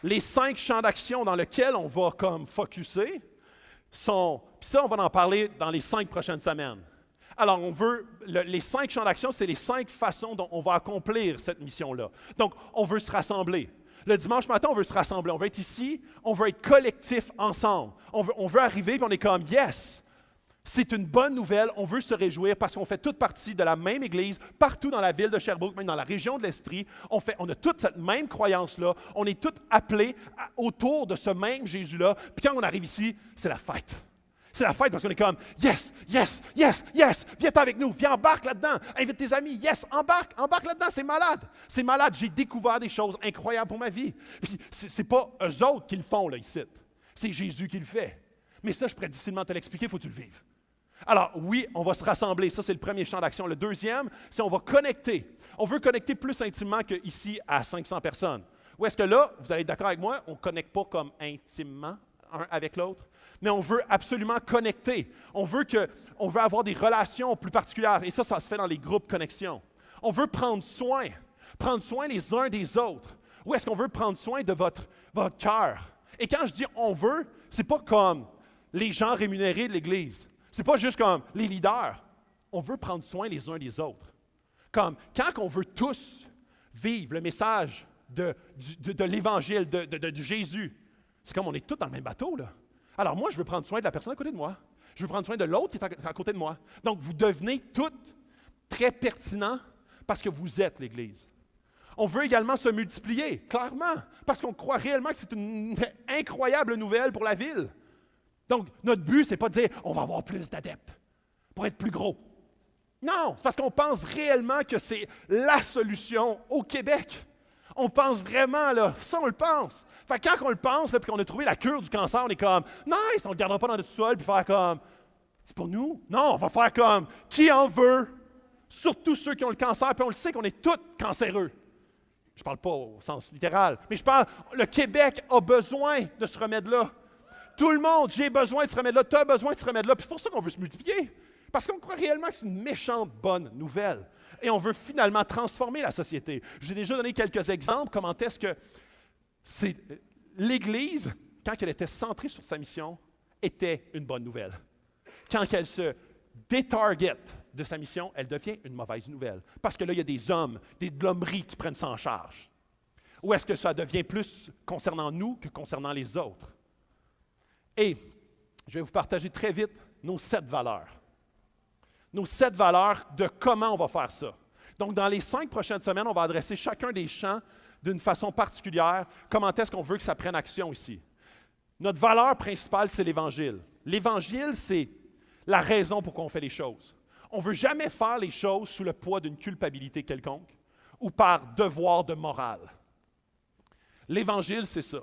les 5 champs d'action dans lesquels on va comme focusser sont, puis ça, on va en parler dans les 5 prochaines semaines. Alors, les 5 champs d'action, c'est les 5 façons dont on va accomplir cette mission-là. Donc, on veut se rassembler. Le dimanche matin, on veut se rassembler. On veut être ici, on veut être collectif ensemble. On veut arriver, puis on est comme, yes! C'est une bonne nouvelle, on veut se réjouir parce qu'on fait toute partie de la même Église, partout dans la ville de Sherbrooke, même dans la région de l'Estrie. On a toute cette même croyance-là, on est tous appelés autour de ce même Jésus-là. Puis quand on arrive ici, c'est la fête. C'est la fête parce qu'on est comme, yes, yes, yes, yes, viens avec nous, viens, embarque là-dedans, invite tes amis, yes, embarque là-dedans, c'est malade, j'ai découvert des choses incroyables pour ma vie. Puis c'est pas eux autres qui le font là, ici, c'est Jésus qui le fait. Mais ça, je pourrais difficilement te l'expliquer, il faut que tu le vives. Alors oui, on va se rassembler, ça c'est le premier champ d'action. Le deuxième, c'est on va connecter. On veut connecter plus intimement qu'ici à 500 personnes. Ou est-ce que là, vous allez être d'accord avec moi, on ne connecte pas comme intimement un avec l'autre, mais on veut absolument connecter. On veut avoir des relations plus particulières et ça se fait dans les groupes connexion. On veut prendre soin les uns des autres. Ou est-ce qu'on veut prendre soin de votre cœur? Et quand je dis on veut, c'est pas comme les gens rémunérés de l'Église. C'est pas juste comme les leaders. On veut prendre soin les uns des autres. Comme quand on veut tous vivre le message de l'Évangile, de Jésus, c'est comme on est tous dans le même bateau, là. Alors moi, je veux prendre soin de la personne à côté de moi. Je veux prendre soin de l'autre qui est à côté de moi. Donc, vous devenez tous très pertinents parce que vous êtes l'Église. On veut également se multiplier, clairement, parce qu'on croit réellement que c'est une incroyable nouvelle pour la ville. Donc, notre but, ce n'est pas de dire « on va avoir plus d'adeptes pour être plus gros ». Non, c'est parce qu'on pense réellement que c'est la solution au Québec. On pense vraiment, là, ça on le pense. Fait que quand on le pense, là, puis qu'on a trouvé la cure du cancer, on est comme « nice, on ne le gardera pas dans notre sol, puis faire comme « c'est pour nous ». Non, on va faire comme « qui en veut ?» Surtout ceux qui ont le cancer, puis on le sait qu'on est tous cancéreux. Je ne parle pas au sens littéral, mais je parle, le Québec a besoin de ce remède-là. Tout le monde, j'ai besoin de ce remède-là, tu as besoin de ce remède-là. Puis c'est pour ça qu'on veut se multiplier. Parce qu'on croit réellement que c'est une méchante bonne nouvelle. Et on veut finalement transformer la société. J'ai déjà donné quelques exemples, comment est-ce que l'Église, quand elle était centrée sur sa mission, était une bonne nouvelle. Quand elle se détarget de sa mission, elle devient une mauvaise nouvelle. Parce que là, il y a des hommes, de l'hommerie qui prennent ça en charge. Ou est-ce que ça devient plus concernant nous que concernant les autres? Et je vais vous partager très vite nos 7 valeurs. Nos 7 valeurs de comment on va faire ça. Donc, dans les 5 prochaines semaines, on va adresser chacun des champs d'une façon particulière. Comment est-ce qu'on veut que ça prenne action ici? Notre valeur principale, c'est l'Évangile. L'Évangile, c'est la raison pour qu'on fait les choses. On ne veut jamais faire les choses sous le poids d'une culpabilité quelconque ou par devoir de morale. L'Évangile, c'est ça.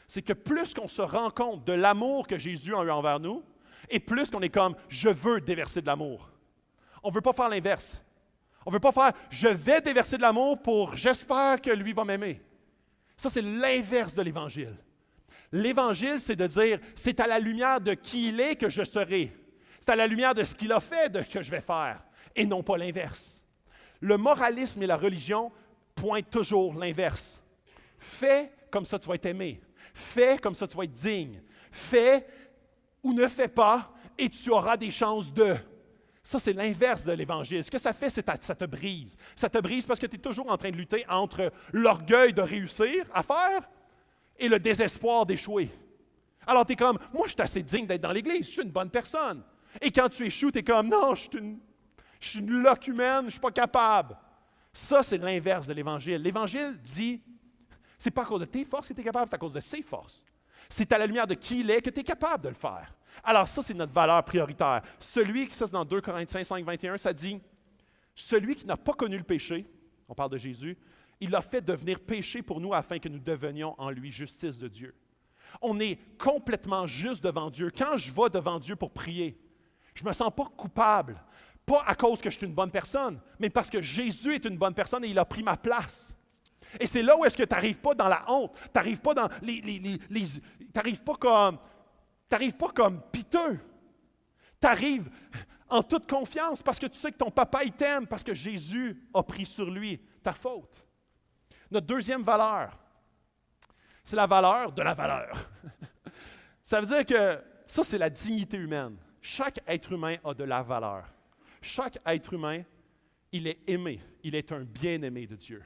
c'est que plus qu'on se rend compte de l'amour que Jésus a eu envers nous, et plus qu'on est comme « je veux déverser de l'amour ». On ne veut pas faire l'inverse. On ne veut pas faire « je vais déverser de l'amour pour j'espère que lui va m'aimer ». Ça, c'est l'inverse de l'Évangile. L'Évangile, c'est de dire « c'est à la lumière de qui il est que je serai ». C'est à la lumière de ce qu'il a fait que je vais faire, et non pas l'inverse. Le moralisme et la religion pointent toujours l'inverse. Fais comme ça, tu vas être aimé. Fais comme ça, tu vas être digne. Fais ou ne fais pas, et tu auras des chances de. Ça, c'est l'inverse de l'Évangile. Ce que ça fait, c'est que ça te brise. Ça te brise parce que tu es toujours en train de lutter entre l'orgueil de réussir à faire et le désespoir d'échouer. Alors, tu es comme, moi, je suis assez digne d'être dans l'Église, je suis une bonne personne. Et quand tu échoues, tu es comme, non, je suis une loque humaine, je ne suis pas capable. Ça, c'est l'inverse de l'Évangile. L'Évangile dit, c'est pas à cause de tes forces que tu es capable, c'est à cause de ses forces. C'est à la lumière de qui il est que tu es capable de le faire. Alors ça, c'est notre valeur prioritaire. Celui, ça c'est dans 2 Corinthiens 5, 21, ça dit, celui qui n'a pas connu le péché, on parle de Jésus, il l'a fait devenir péché pour nous afin que nous devenions en lui justice de Dieu. On est complètement juste devant Dieu. Quand je vais devant Dieu pour prier, je ne me sens pas coupable, pas à cause que je suis une bonne personne, mais parce que Jésus est une bonne personne et il a pris ma place. Et c'est là où est-ce que tu n'arrives pas dans la honte, tu n'arrives pas dans t'arrives pas comme piteux. Tu arrives en toute confiance parce que tu sais que ton papa, il t'aime, parce que Jésus a pris sur lui ta faute. Notre deuxième valeur, c'est la valeur de la valeur. Ça veut dire que ça, c'est la dignité humaine. Chaque être humain a de la valeur. Chaque être humain, il est aimé. Il est un bien-aimé de Dieu.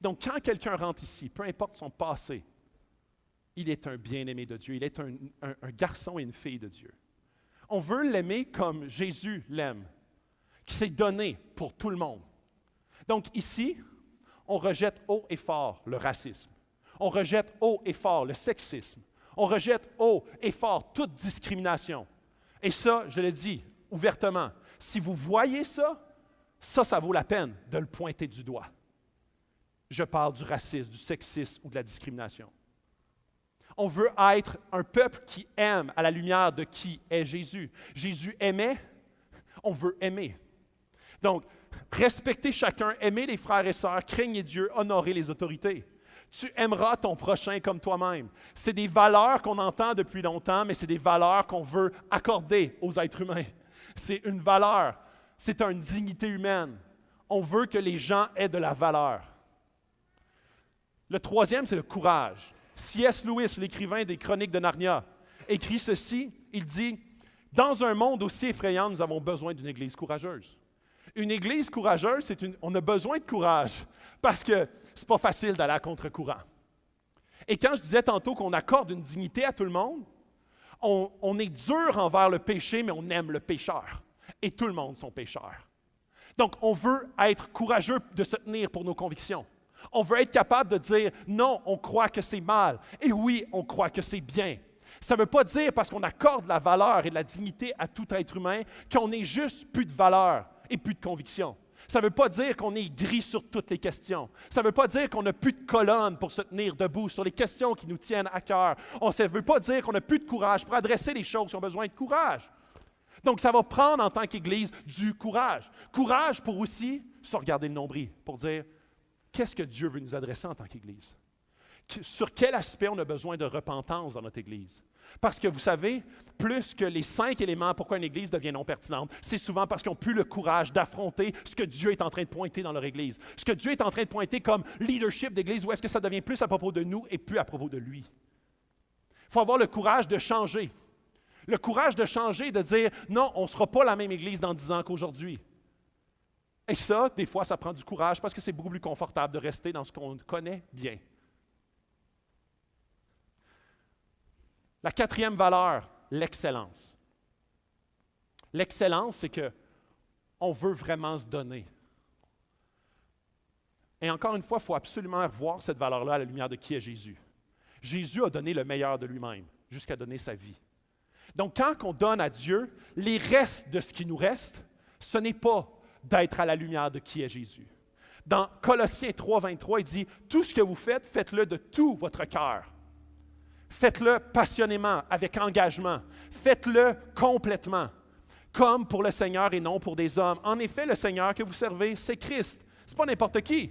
Donc, quand quelqu'un rentre ici, peu importe son passé, il est un bien-aimé de Dieu. Il est un garçon et une fille de Dieu. On veut l'aimer comme Jésus l'aime, qui s'est donné pour tout le monde. Donc, ici, on rejette haut et fort le racisme. On rejette haut et fort le sexisme. On rejette haut et fort toute discrimination. Et ça, je le dis ouvertement, si vous voyez ça, ça vaut la peine de le pointer du doigt. Je parle du racisme, du sexisme ou de la discrimination. On veut être un peuple qui aime à la lumière de qui est Jésus. Jésus aimait, on veut aimer. Donc, respecter chacun, aimer les frères et sœurs, craignez Dieu, honorer les autorités. Tu aimeras ton prochain comme toi-même. C'est des valeurs qu'on entend depuis longtemps, mais c'est des valeurs qu'on veut accorder aux êtres humains. C'est une valeur, c'est une dignité humaine. On veut que les gens aient de la valeur. Le troisième, c'est le courage. C.S. Lewis, l'écrivain des Chroniques de Narnia, écrit ceci, il dit « Dans un monde aussi effrayant, nous avons besoin d'une Église courageuse. » Une Église courageuse, on a besoin de courage parce que c'est pas facile d'aller à contre-courant. Et quand je disais tantôt qu'on accorde une dignité à tout le monde, on est dur envers le péché, mais on aime le pécheur. Et tout le monde sont pécheurs. Donc, on veut être courageux de se tenir pour nos convictions. On veut être capable de dire non, on croit que c'est mal, et oui, on croit que c'est bien. Ça ne veut pas dire, parce qu'on accorde la valeur et la dignité à tout être humain, qu'on n'est juste plus de valeur et plus de conviction. Ça ne veut pas dire qu'on est gris sur toutes les questions. Ça ne veut pas dire qu'on n'a plus de colonne pour se tenir debout sur les questions qui nous tiennent à cœur. Ça ne veut pas dire qu'on n'a plus de courage pour adresser les choses qui ont besoin de courage. Donc, ça va prendre en tant qu'Église du courage. Courage pour aussi se regarder le nombril, pour dire qu'est-ce que Dieu veut nous adresser en tant qu'Église? Sur quel aspect on a besoin de repentance dans notre Église? Parce que vous savez, plus que les 5 éléments pourquoi une Église devient non pertinente, c'est souvent parce qu'ils n'ont plus le courage d'affronter ce que Dieu est en train de pointer dans leur Église. Ce que Dieu est en train de pointer comme leadership d'Église, où est-ce que ça devient plus à propos de nous et plus à propos de lui? Il faut avoir le courage de changer. Le courage de changer et de dire non, on ne sera pas la même Église dans 10 ans qu'aujourd'hui. Et ça, des fois, ça prend du courage parce que c'est beaucoup plus confortable de rester dans ce qu'on connaît bien. La 4e valeur, l'excellence. L'excellence, c'est qu'on veut vraiment se donner. Et encore une fois, il faut absolument revoir cette valeur-là à la lumière de qui est Jésus. Jésus a donné le meilleur de lui-même, jusqu'à donner sa vie. Donc, quand on donne à Dieu, les restes de ce qui nous reste, ce n'est pas d'être à la lumière de qui est Jésus. Dans Colossiens 3, 23, il dit « Tout ce que vous faites, faites-le de tout votre cœur. » Faites-le passionnément, avec engagement. Faites-le complètement, comme pour le Seigneur et non pour des hommes. En effet, le Seigneur que vous servez, c'est Christ. Ce n'est pas n'importe qui.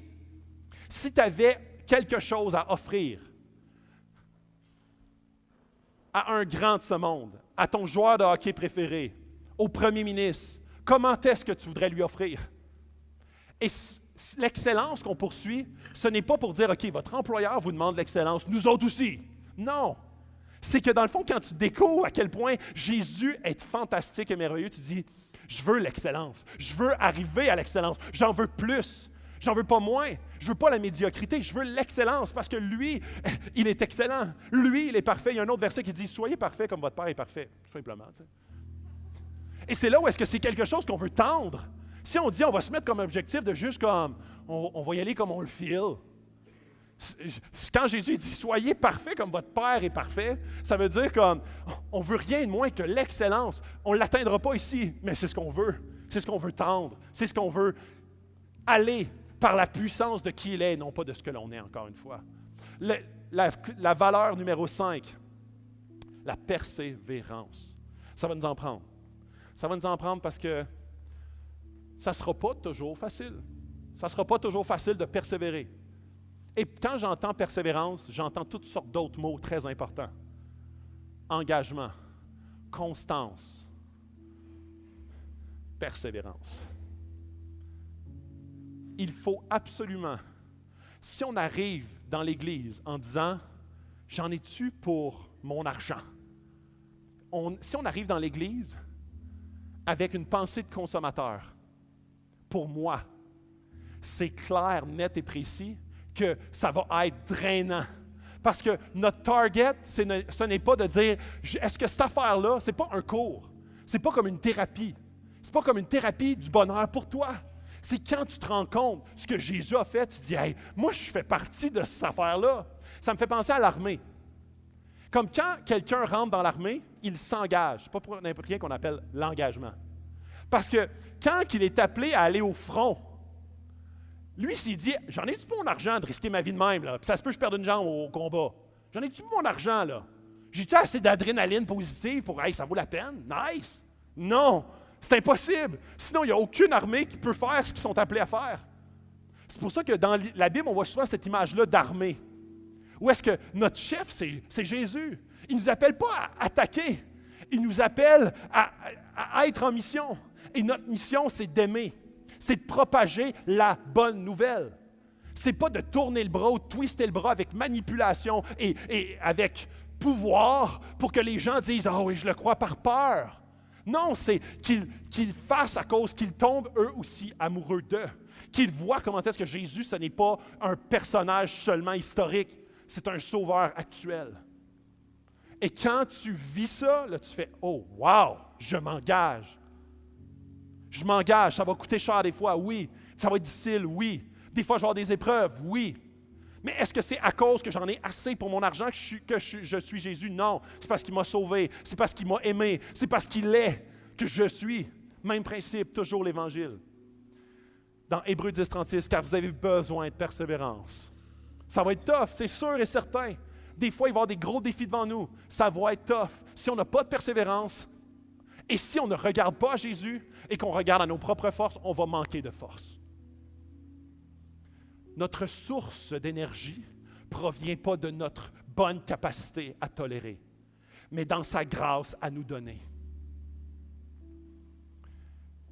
Si tu avais quelque chose à offrir à un grand de ce monde, à ton joueur de hockey préféré, au premier ministre, comment est-ce que tu voudrais lui offrir? Et l'excellence qu'on poursuit, ce n'est pas pour dire, OK, votre employeur vous demande l'excellence, nous autres aussi. Non. C'est que dans le fond, quand tu découvres à quel point Jésus est fantastique et merveilleux, tu dis, je veux l'excellence, je veux arriver à l'excellence, j'en veux plus, j'en veux pas moins, je veux pas la médiocrité, je veux l'excellence parce que lui, il est excellent, lui, il est parfait. Il y a un autre verset qui dit, soyez parfait comme votre Père est parfait, tout simplement. Tu sais. Et c'est là où est-ce que c'est quelque chose qu'on veut tendre. Si on dit, on va se mettre comme objectif de juste comme, on va y aller comme on le feel. Quand Jésus dit « Soyez parfaits comme votre Père est parfait », ça veut dire qu'on ne veut rien de moins que l'excellence. On ne l'atteindra pas ici, mais c'est ce qu'on veut. C'est ce qu'on veut tendre. C'est ce qu'on veut aller par la puissance de qui il est, non pas de ce que l'on est, encore une fois. La valeur numéro 5, la persévérance. Ça va nous en prendre. Ça va nous en prendre parce que ça ne sera pas toujours facile. Ça ne sera pas toujours facile de persévérer. Et quand j'entends persévérance, j'entends toutes sortes d'autres mots très importants. Engagement, constance, persévérance. Il faut absolument, si on arrive dans l'Église en disant « J'en ai-tu pour mon argent? » Si on arrive dans l'Église avec une pensée de consommateur, pour moi, c'est clair, net et précis, que ça va être drainant. Parce que notre target, ce n'est pas de dire, est-ce que cette affaire-là, ce n'est pas un cours, ce n'est pas comme une thérapie, ce n'est pas comme une thérapie du bonheur pour toi. C'est quand tu te rends compte ce que Jésus a fait, tu dis, hey, moi je fais partie de cette affaire-là. Ça me fait penser à l'armée. Comme quand quelqu'un rentre dans l'armée, il s'engage. Pas pour n'importe rien qu'on appelle l'engagement. Parce que quand il est appelé à aller au front, lui, s'il dit, j'en ai-tu pour mon argent de risquer ma vie de même, là, puis ça se peut que je perde une jambe au combat. J'en ai-tu pour mon argent, là? J'ai-tu assez d'adrénaline positive pour, hey, ça vaut la peine? Nice! Non! C'est impossible! Sinon, il n'y a aucune armée qui peut faire ce qu'ils sont appelés à faire. C'est pour ça que dans la Bible, on voit souvent cette image-là d'armée. Où est-ce que notre chef, c'est Jésus? Il ne nous appelle pas à attaquer. Il nous appelle à être en mission. Et notre mission, c'est d'aimer. C'est de propager la bonne nouvelle. C'est pas de tourner le bras ou de twister le bras avec manipulation et avec pouvoir pour que les gens disent « Ah oui, je le crois par peur ». Non, c'est qu'ils fassent à cause qu'ils tombent eux aussi amoureux d'eux. Qu'ils voient comment est-ce que Jésus, ce n'est pas un personnage seulement historique, c'est un sauveur actuel. Et quand tu vis ça, là, tu fais « Oh, wow, je m'engage ». Je m'engage, ça va coûter cher des fois, oui. Ça va être difficile, oui. Des fois, je vais avoir des épreuves, oui. Mais est-ce que c'est à cause que j'en ai assez pour mon argent que je suis Jésus? Non. C'est parce qu'il m'a sauvé. C'est parce qu'il m'a aimé. C'est parce qu'il est que je suis. Même principe, toujours l'Évangile. Dans Hébreux 10, 36, car vous avez besoin de persévérance. Ça va être tough, c'est sûr et certain. Des fois, il va y avoir des gros défis devant nous. Ça va être tough. Si on n'a pas de persévérance, et si on ne regarde pas à Jésus et qu'on regarde à nos propres forces, on va manquer de force. Notre source d'énergie ne provient pas de notre bonne capacité à tolérer, mais dans sa grâce à nous donner.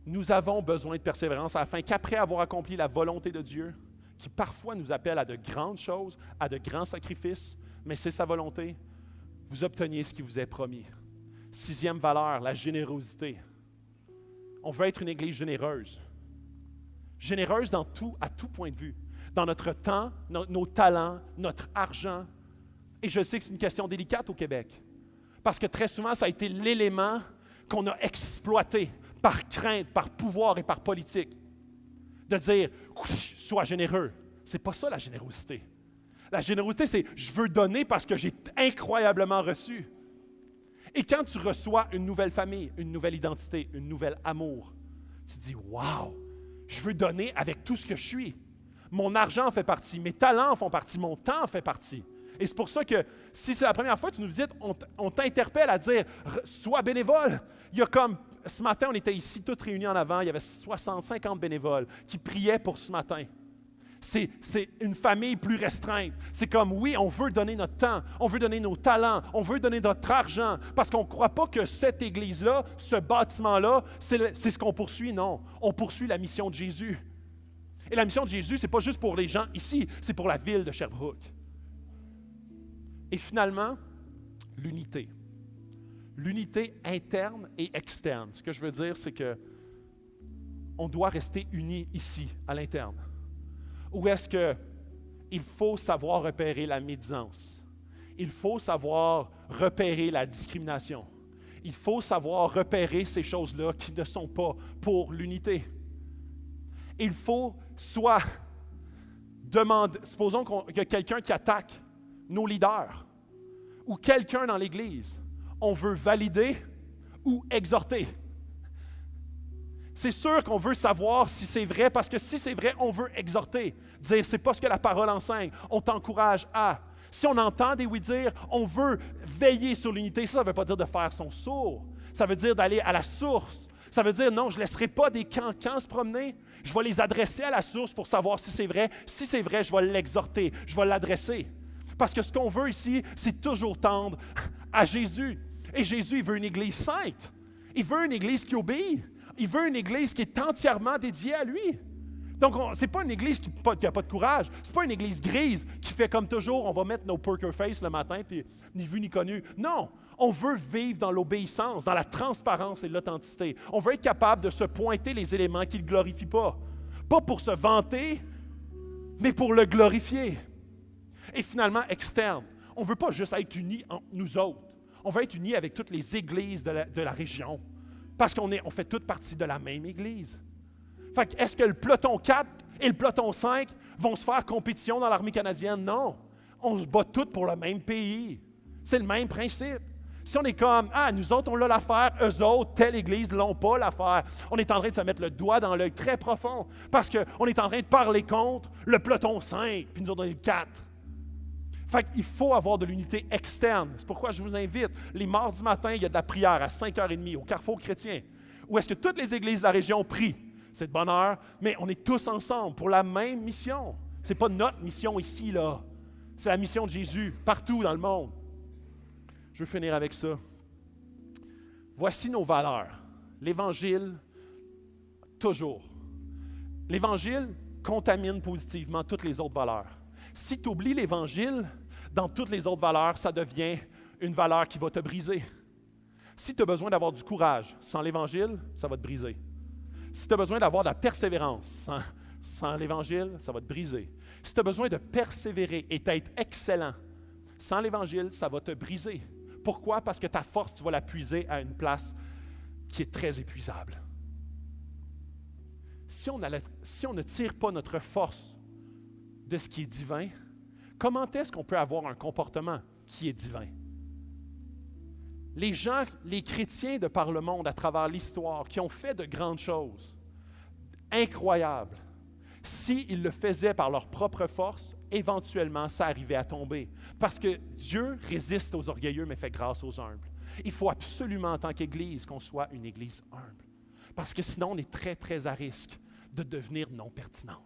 Nous avons besoin de persévérance afin qu'après avoir accompli la volonté de Dieu, qui parfois nous appelle à de grandes choses, à de grands sacrifices, mais c'est sa volonté, vous obteniez ce qui vous est promis. 6e valeur, la générosité. On veut être une Église généreuse. Généreuse à tout point de vue. Dans notre temps, nos talents, notre argent. Et je sais que c'est une question délicate au Québec. Parce que très souvent, ça a été l'élément qu'on a exploité par crainte, par pouvoir et par politique. De dire, sois généreux. C'est pas ça la générosité. La générosité, c'est je veux donner parce que j'ai incroyablement reçu. Et quand tu reçois une nouvelle famille, une nouvelle identité, un nouvel amour, tu te dis, wow, je veux donner avec tout ce que je suis. Mon argent en fait partie, mes talents en font partie, mon temps en fait partie. Et c'est pour ça que si c'est la première fois que tu nous visites, on t'interpelle à dire « Sois bénévole ». Il y a comme, ce matin, on était ici tous réunis en avant, il y avait 60, 50 bénévoles qui priaient pour ce matin. C'est une famille plus restreinte. C'est comme, oui, on veut donner notre temps, on veut donner nos talents, on veut donner notre argent, parce qu'on ne croit pas que cette église-là, ce bâtiment-là, c'est ce qu'on poursuit. Non, on poursuit la mission de Jésus. Et la mission de Jésus, ce n'est pas juste pour les gens ici, c'est pour la ville de Sherbrooke. Et finalement, l'unité. L'unité interne et externe. Ce que je veux dire, c'est que on doit rester unis ici, à l'interne. Ou est-ce qu'il faut savoir repérer la médisance? Il faut savoir repérer la discrimination. Il faut savoir repérer ces choses-là qui ne sont pas pour l'unité. Il faut soit demander, supposons qu'il y a quelqu'un qui attaque nos leaders ou quelqu'un dans l'Église, on veut valider ou exhorter. C'est sûr qu'on veut savoir si c'est vrai, parce que si c'est vrai, on veut exhorter. Dire, c'est pas ce que la parole enseigne. On t'encourage à. Si on entend des oui-dire, on veut veiller sur l'unité. Ça ne veut pas dire de faire son sourd. Ça veut dire d'aller à la source. Ça veut dire, non, je ne laisserai pas des cancans se promener. Je vais les adresser à la source pour savoir si c'est vrai. Si c'est vrai, je vais l'exhorter. Je vais l'adresser. Parce que ce qu'on veut ici, c'est toujours tendre à Jésus. Et Jésus, il veut une Église sainte. Il veut une Église qui obéit. Il veut une Église qui est entièrement dédiée à lui. Donc, ce n'est pas une Église qui n'a pas de courage. Ce n'est pas une Église grise qui fait comme toujours, on va mettre nos poker face le matin, puis ni vu ni connu. Non, on veut vivre dans l'obéissance, dans la transparence et l'authenticité. On veut être capable de se pointer les éléments qui ne le glorifient pas. Pas pour se vanter, mais pour le glorifier. Et finalement, externe. On ne veut pas juste être unis entre nous autres. On veut être unis avec toutes les églises de la région. Parce qu'on fait toutes partie de la même Église. Fait que, est-ce que le peloton 4 et le peloton 5 vont se faire compétition dans l'armée canadienne? Non. On se bat tous pour le même pays. C'est le même principe. Si on est comme, nous autres, on l'a l'affaire, eux autres, telle Église, l'ont pas l'affaire, on est en train de se mettre le doigt dans l'œil très profond parce qu'on est en train de parler contre le peloton 5, puis nous autres, on est le 4. Fait qu'il faut avoir de l'unité externe. C'est pourquoi je vous invite, les mardis matin, il y a de la prière à 5h30 au Carrefour chrétien, où est-ce que toutes les églises de la région prient. C'est de bonne heure, mais on est tous ensemble pour la même mission. Ce n'est pas notre mission ici, là. C'est la mission de Jésus, partout dans le monde. Je veux finir avec ça. Voici nos valeurs. L'Évangile, toujours. L'Évangile contamine positivement toutes les autres valeurs. Si tu oublies l'Évangile, dans toutes les autres valeurs, ça devient une valeur qui va te briser. Si tu as besoin d'avoir du courage sans l'Évangile, ça va te briser. Si tu as besoin d'avoir de la persévérance sans l'Évangile, ça va te briser. Si tu as besoin de persévérer et d'être excellent sans l'Évangile, ça va te briser. Pourquoi? Parce que ta force, tu vas la puiser à une place qui est très épuisable. Si on ne tire pas notre force de ce qui est divin, comment est-ce qu'on peut avoir un comportement qui est divin? Les gens, les chrétiens de par le monde, à travers l'histoire, qui ont fait de grandes choses, incroyables, s'ils le faisaient par leur propre force, éventuellement, ça arrivait à tomber. Parce que Dieu résiste aux orgueilleux, mais fait grâce aux humbles. Il faut absolument, en tant qu'Église, qu'on soit une Église humble. Parce que sinon, on est très, très à risque de devenir non pertinente.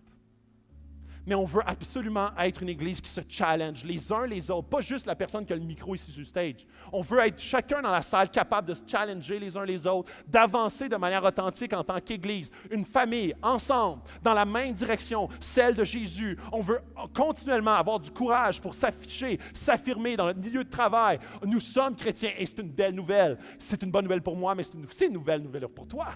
Mais on veut absolument être une Église qui se challenge les uns les autres, pas juste la personne qui a le micro ici sur le stage. On veut être chacun dans la salle capable de se challenger les uns les autres, d'avancer de manière authentique en tant qu'Église, une famille, ensemble, dans la même direction, celle de Jésus. On veut continuellement avoir du courage pour s'afficher, s'affirmer dans notre milieu de travail. Nous sommes chrétiens et c'est une belle nouvelle. C'est une bonne nouvelle pour moi, mais c'est une nouvelle pour toi.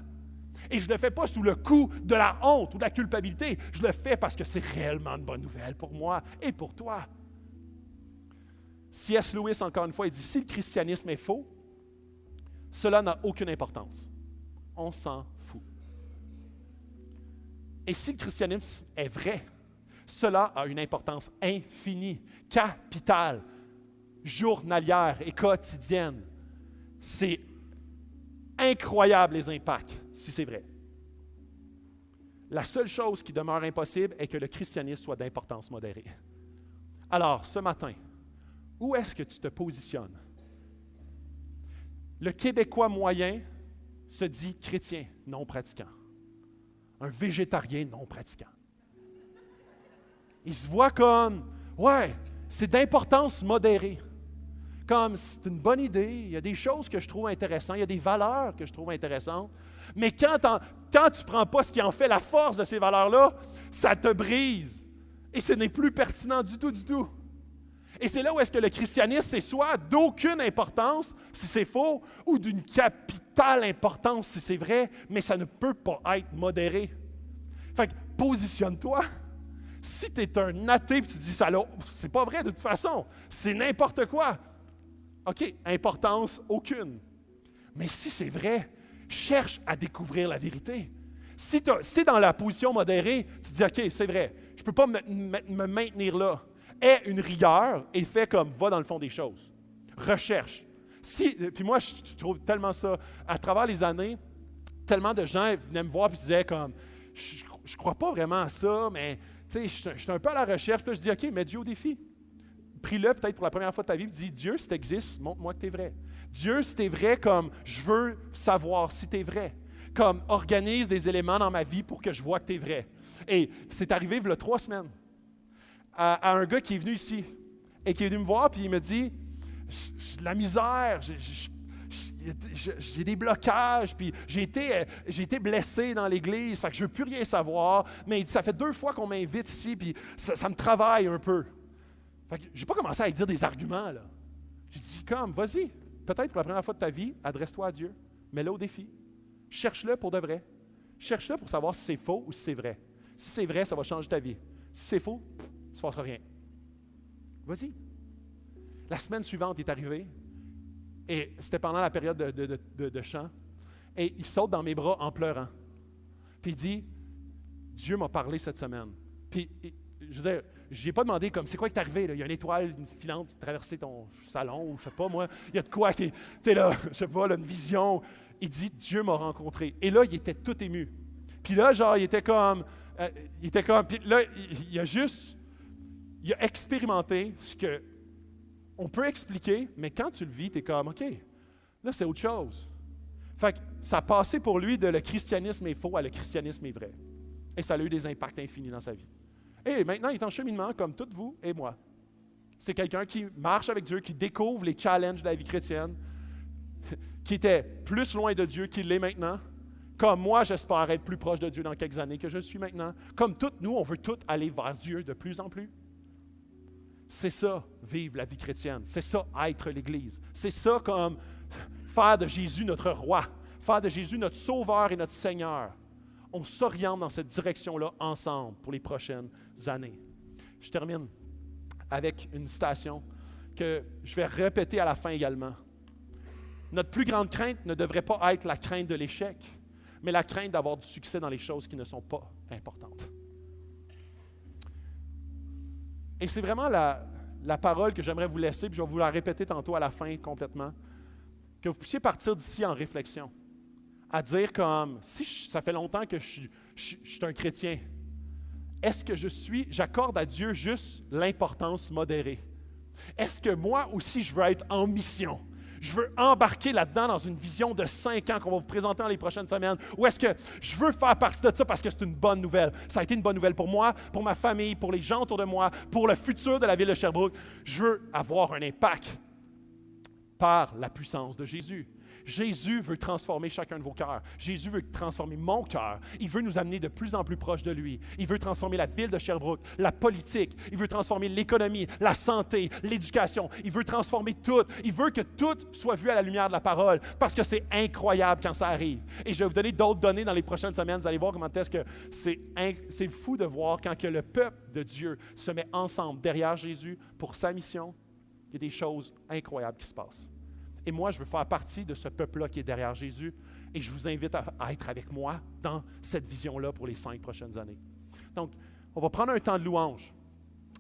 Et je ne le fais pas sous le coup de la honte ou de la culpabilité. Je le fais parce que c'est réellement une bonne nouvelle pour moi et pour toi. C.S. Lewis, encore une fois, il dit, si le christianisme est faux, cela n'a aucune importance. On s'en fout. Et si le christianisme est vrai, cela a une importance infinie, capitale, journalière et quotidienne. C'est incroyable les impacts, si c'est vrai. La seule chose qui demeure impossible est que le christianisme soit d'importance modérée. Alors, ce matin, Où est-ce que tu te positionnes? Le Québécois moyen se dit chrétien non pratiquant. Un végétarien non pratiquant. Il se voit comme, ouais, c'est d'importance modérée. Comme c'est une bonne idée, il y a des choses que je trouve intéressantes, il y a des valeurs que je trouve intéressantes, mais quand tu ne prends pas ce qui en fait la force de ces valeurs-là, ça te brise. Et ce n'est plus pertinent du tout, du tout. Et c'est là où est-ce que le christianisme, c'est soit d'aucune importance, si c'est faux, ou d'une capitale importance, si c'est vrai, mais ça ne peut pas être modéré. Fait que positionne-toi. Si tu es un athée et tu dis ça là, c'est pas vrai de toute façon, c'est n'importe quoi. OK, importance aucune. Mais si c'est vrai, cherche à découvrir la vérité. Si tu es dans la position modérée, tu te dis OK, c'est vrai, je ne peux pas me maintenir là. Aie une rigueur et fais comme va dans le fond des choses. Recherche. Puis moi, je trouve tellement ça, à travers les années, tellement de gens venaient me voir et disaient comme je ne crois pas vraiment à ça, mais tu sais, je suis un peu à la recherche. Puis là, je dis OK, mets Dieu au défi. Prie-le peut-être pour la première fois de ta vie, dis Dieu, si tu existes, montre-moi que tu es vrai. Dieu, si tu es vrai, comme je veux savoir si tu es vrai. Comme organise des éléments dans ma vie pour que je vois que tu es vrai. Et c'est arrivé il y a 3 semaines à un gars qui est venu ici et qui est venu me voir, puis il me dit j'ai de la misère, j'ai des blocages, puis j'ai été blessé dans l'Église, fait que je ne veux plus rien savoir, mais il dit ça fait 2 fois qu'on m'invite ici, puis ça me travaille un peu. Fait que j'ai pas commencé à lui dire des arguments, là. J'ai dit, comme, vas-y, peut-être pour la première fois de ta vie, adresse-toi à Dieu, mets-le au défi. Cherche-le pour de vrai. Cherche-le pour savoir si c'est faux ou si c'est vrai. Si c'est vrai, ça va changer ta vie. Si c'est faux, il ne se passera rien. Vas-y. La semaine suivante est arrivée, et c'était pendant la période de chant, et il saute dans mes bras en pleurant. Puis il dit, Dieu m'a parlé cette semaine. Puis, je veux dire, je lui ai pas demandé comme, c'est quoi qui t'est arrivé? Là? Il y a une étoile filante qui a traversé ton salon, ou je sais pas moi, il y a de quoi qui, tu sais là, je sais pas, là, une vision. Il dit, Dieu m'a rencontré. Et là, il était tout ému. Puis là, genre, il était comme, puis là, il a expérimenté ce que on peut expliquer, mais quand tu le vis, tu es comme, OK, là, c'est autre chose. Fait que ça a passé pour lui de le christianisme est faux à le christianisme est vrai. Et ça a eu des impacts infinis dans sa vie. Et maintenant, il est en cheminement comme toutes vous et moi. C'est quelqu'un qui marche avec Dieu, qui découvre les challenges de la vie chrétienne, qui était plus loin de Dieu qu'il l'est maintenant. Comme moi, j'espère être plus proche de Dieu dans quelques années que je suis maintenant. Comme toutes nous, on veut tous aller vers Dieu de plus en plus. C'est ça, vivre la vie chrétienne. C'est ça, être l'Église. C'est ça, comme faire de Jésus notre roi, faire de Jésus notre sauveur et notre Seigneur. On s'oriente dans cette direction-là ensemble pour les prochaines années. Je termine avec une citation que je vais répéter à la fin également. Notre plus grande crainte ne devrait pas être la crainte de l'échec, mais la crainte d'avoir du succès dans les choses qui ne sont pas importantes. Et c'est vraiment la parole que j'aimerais vous laisser, puis je vais vous la répéter tantôt à la fin complètement, que vous puissiez partir d'ici en réflexion, à dire comme, si ça fait longtemps que je suis un chrétien, est-ce que j'accorde à Dieu juste l'importance modérée? Est-ce que moi aussi je veux être en mission? Je veux embarquer là-dedans dans une vision de 5 ans qu'on va vous présenter dans les prochaines semaines. Ou est-ce que je veux faire partie de ça parce que c'est une bonne nouvelle? Ça a été une bonne nouvelle pour moi, pour ma famille, pour les gens autour de moi, pour le futur de la ville de Sherbrooke. Je veux avoir un impact par la puissance de Jésus. Jésus veut transformer chacun de vos cœurs. Jésus veut transformer mon cœur. Il veut nous amener de plus en plus proche de lui. Il veut transformer la ville de Sherbrooke, la politique. Il veut transformer l'économie, la santé, l'éducation. Il veut transformer tout. Il veut que tout soit vu à la lumière de la parole parce que c'est incroyable quand ça arrive. Et je vais vous donner d'autres données dans les prochaines semaines. Vous allez voir comment est-ce que c'est fou de voir quand que le peuple de Dieu se met ensemble derrière Jésus pour sa mission. Il y a des choses incroyables qui se passent. Et moi, je veux faire partie de ce peuple-là qui est derrière Jésus. Et je vous invite à être avec moi dans cette vision-là pour les 5 prochaines années. Donc, on va prendre un temps de louange.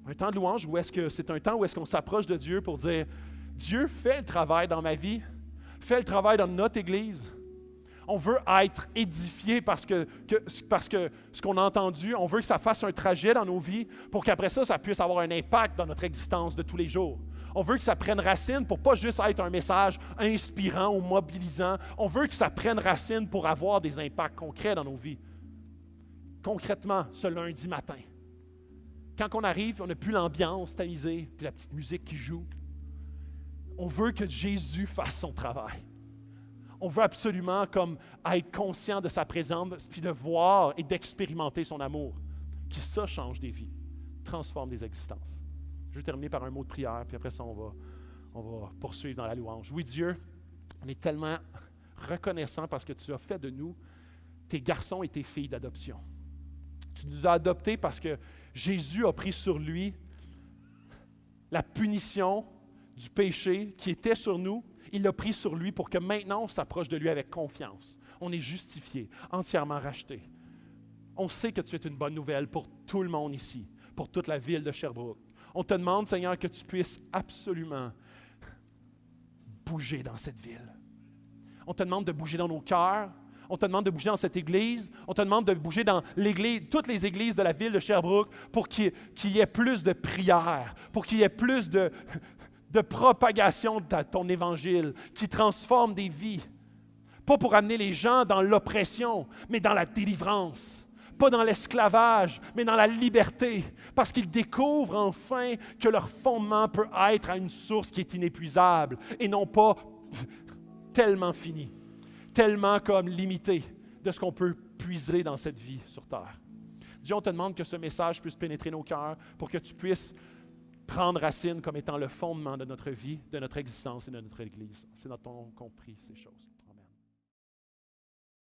Un temps de louange où est-ce que c'est un temps où est-ce qu'on s'approche de Dieu pour dire, Dieu, fais le travail dans ma vie, fais le travail dans notre Église. On veut être édifié parce que ce qu'on a entendu, on veut que ça fasse un trajet dans nos vies pour qu'après ça, ça puisse avoir un impact dans notre existence de tous les jours. On veut que ça prenne racine pour pas juste être un message inspirant ou mobilisant. On veut que ça prenne racine pour avoir des impacts concrets dans nos vies. Concrètement, ce lundi matin, quand on arrive, on n'a plus l'ambiance tamisée, puis la petite musique qui joue. On veut que Jésus fasse son travail. On veut absolument comme être conscient de sa présence, puis de voir et d'expérimenter son amour. Qui ça change des vies, transforme des existences. Je vais terminer par un mot de prière, puis après ça, on va poursuivre dans la louange. Oui, Dieu, on est tellement reconnaissant parce que tu as fait de nous tes garçons et tes filles d'adoption. Tu nous as adoptés parce que Jésus a pris sur lui la punition du péché qui était sur nous. Il l'a pris sur lui pour que maintenant on s'approche de lui avec confiance. On est justifié, entièrement racheté. On sait que tu es une bonne nouvelle pour tout le monde ici, pour toute la ville de Sherbrooke. On te demande, Seigneur, que tu puisses absolument bouger dans cette ville. On te demande de bouger dans nos cœurs. On te demande de bouger dans cette église. On te demande de bouger dans toutes les églises de la ville de Sherbrooke pour qu'il y ait plus de prières, pour qu'il y ait plus de propagation de ton évangile qui transforme des vies. Pas pour amener les gens dans l'oppression, mais dans la délivrance. Pas dans l'esclavage, mais dans la liberté. Parce qu'ils découvrent enfin que leur fondement peut être à une source qui est inépuisable et non pas tellement finie, tellement comme limité de ce qu'on peut puiser dans cette vie sur terre. Dieu, on te demande que ce message puisse pénétrer nos cœurs pour que tu puisses prendre racine comme étant le fondement de notre vie, de notre existence et de notre Église. C'est dans ton nom qu'on prie ces choses.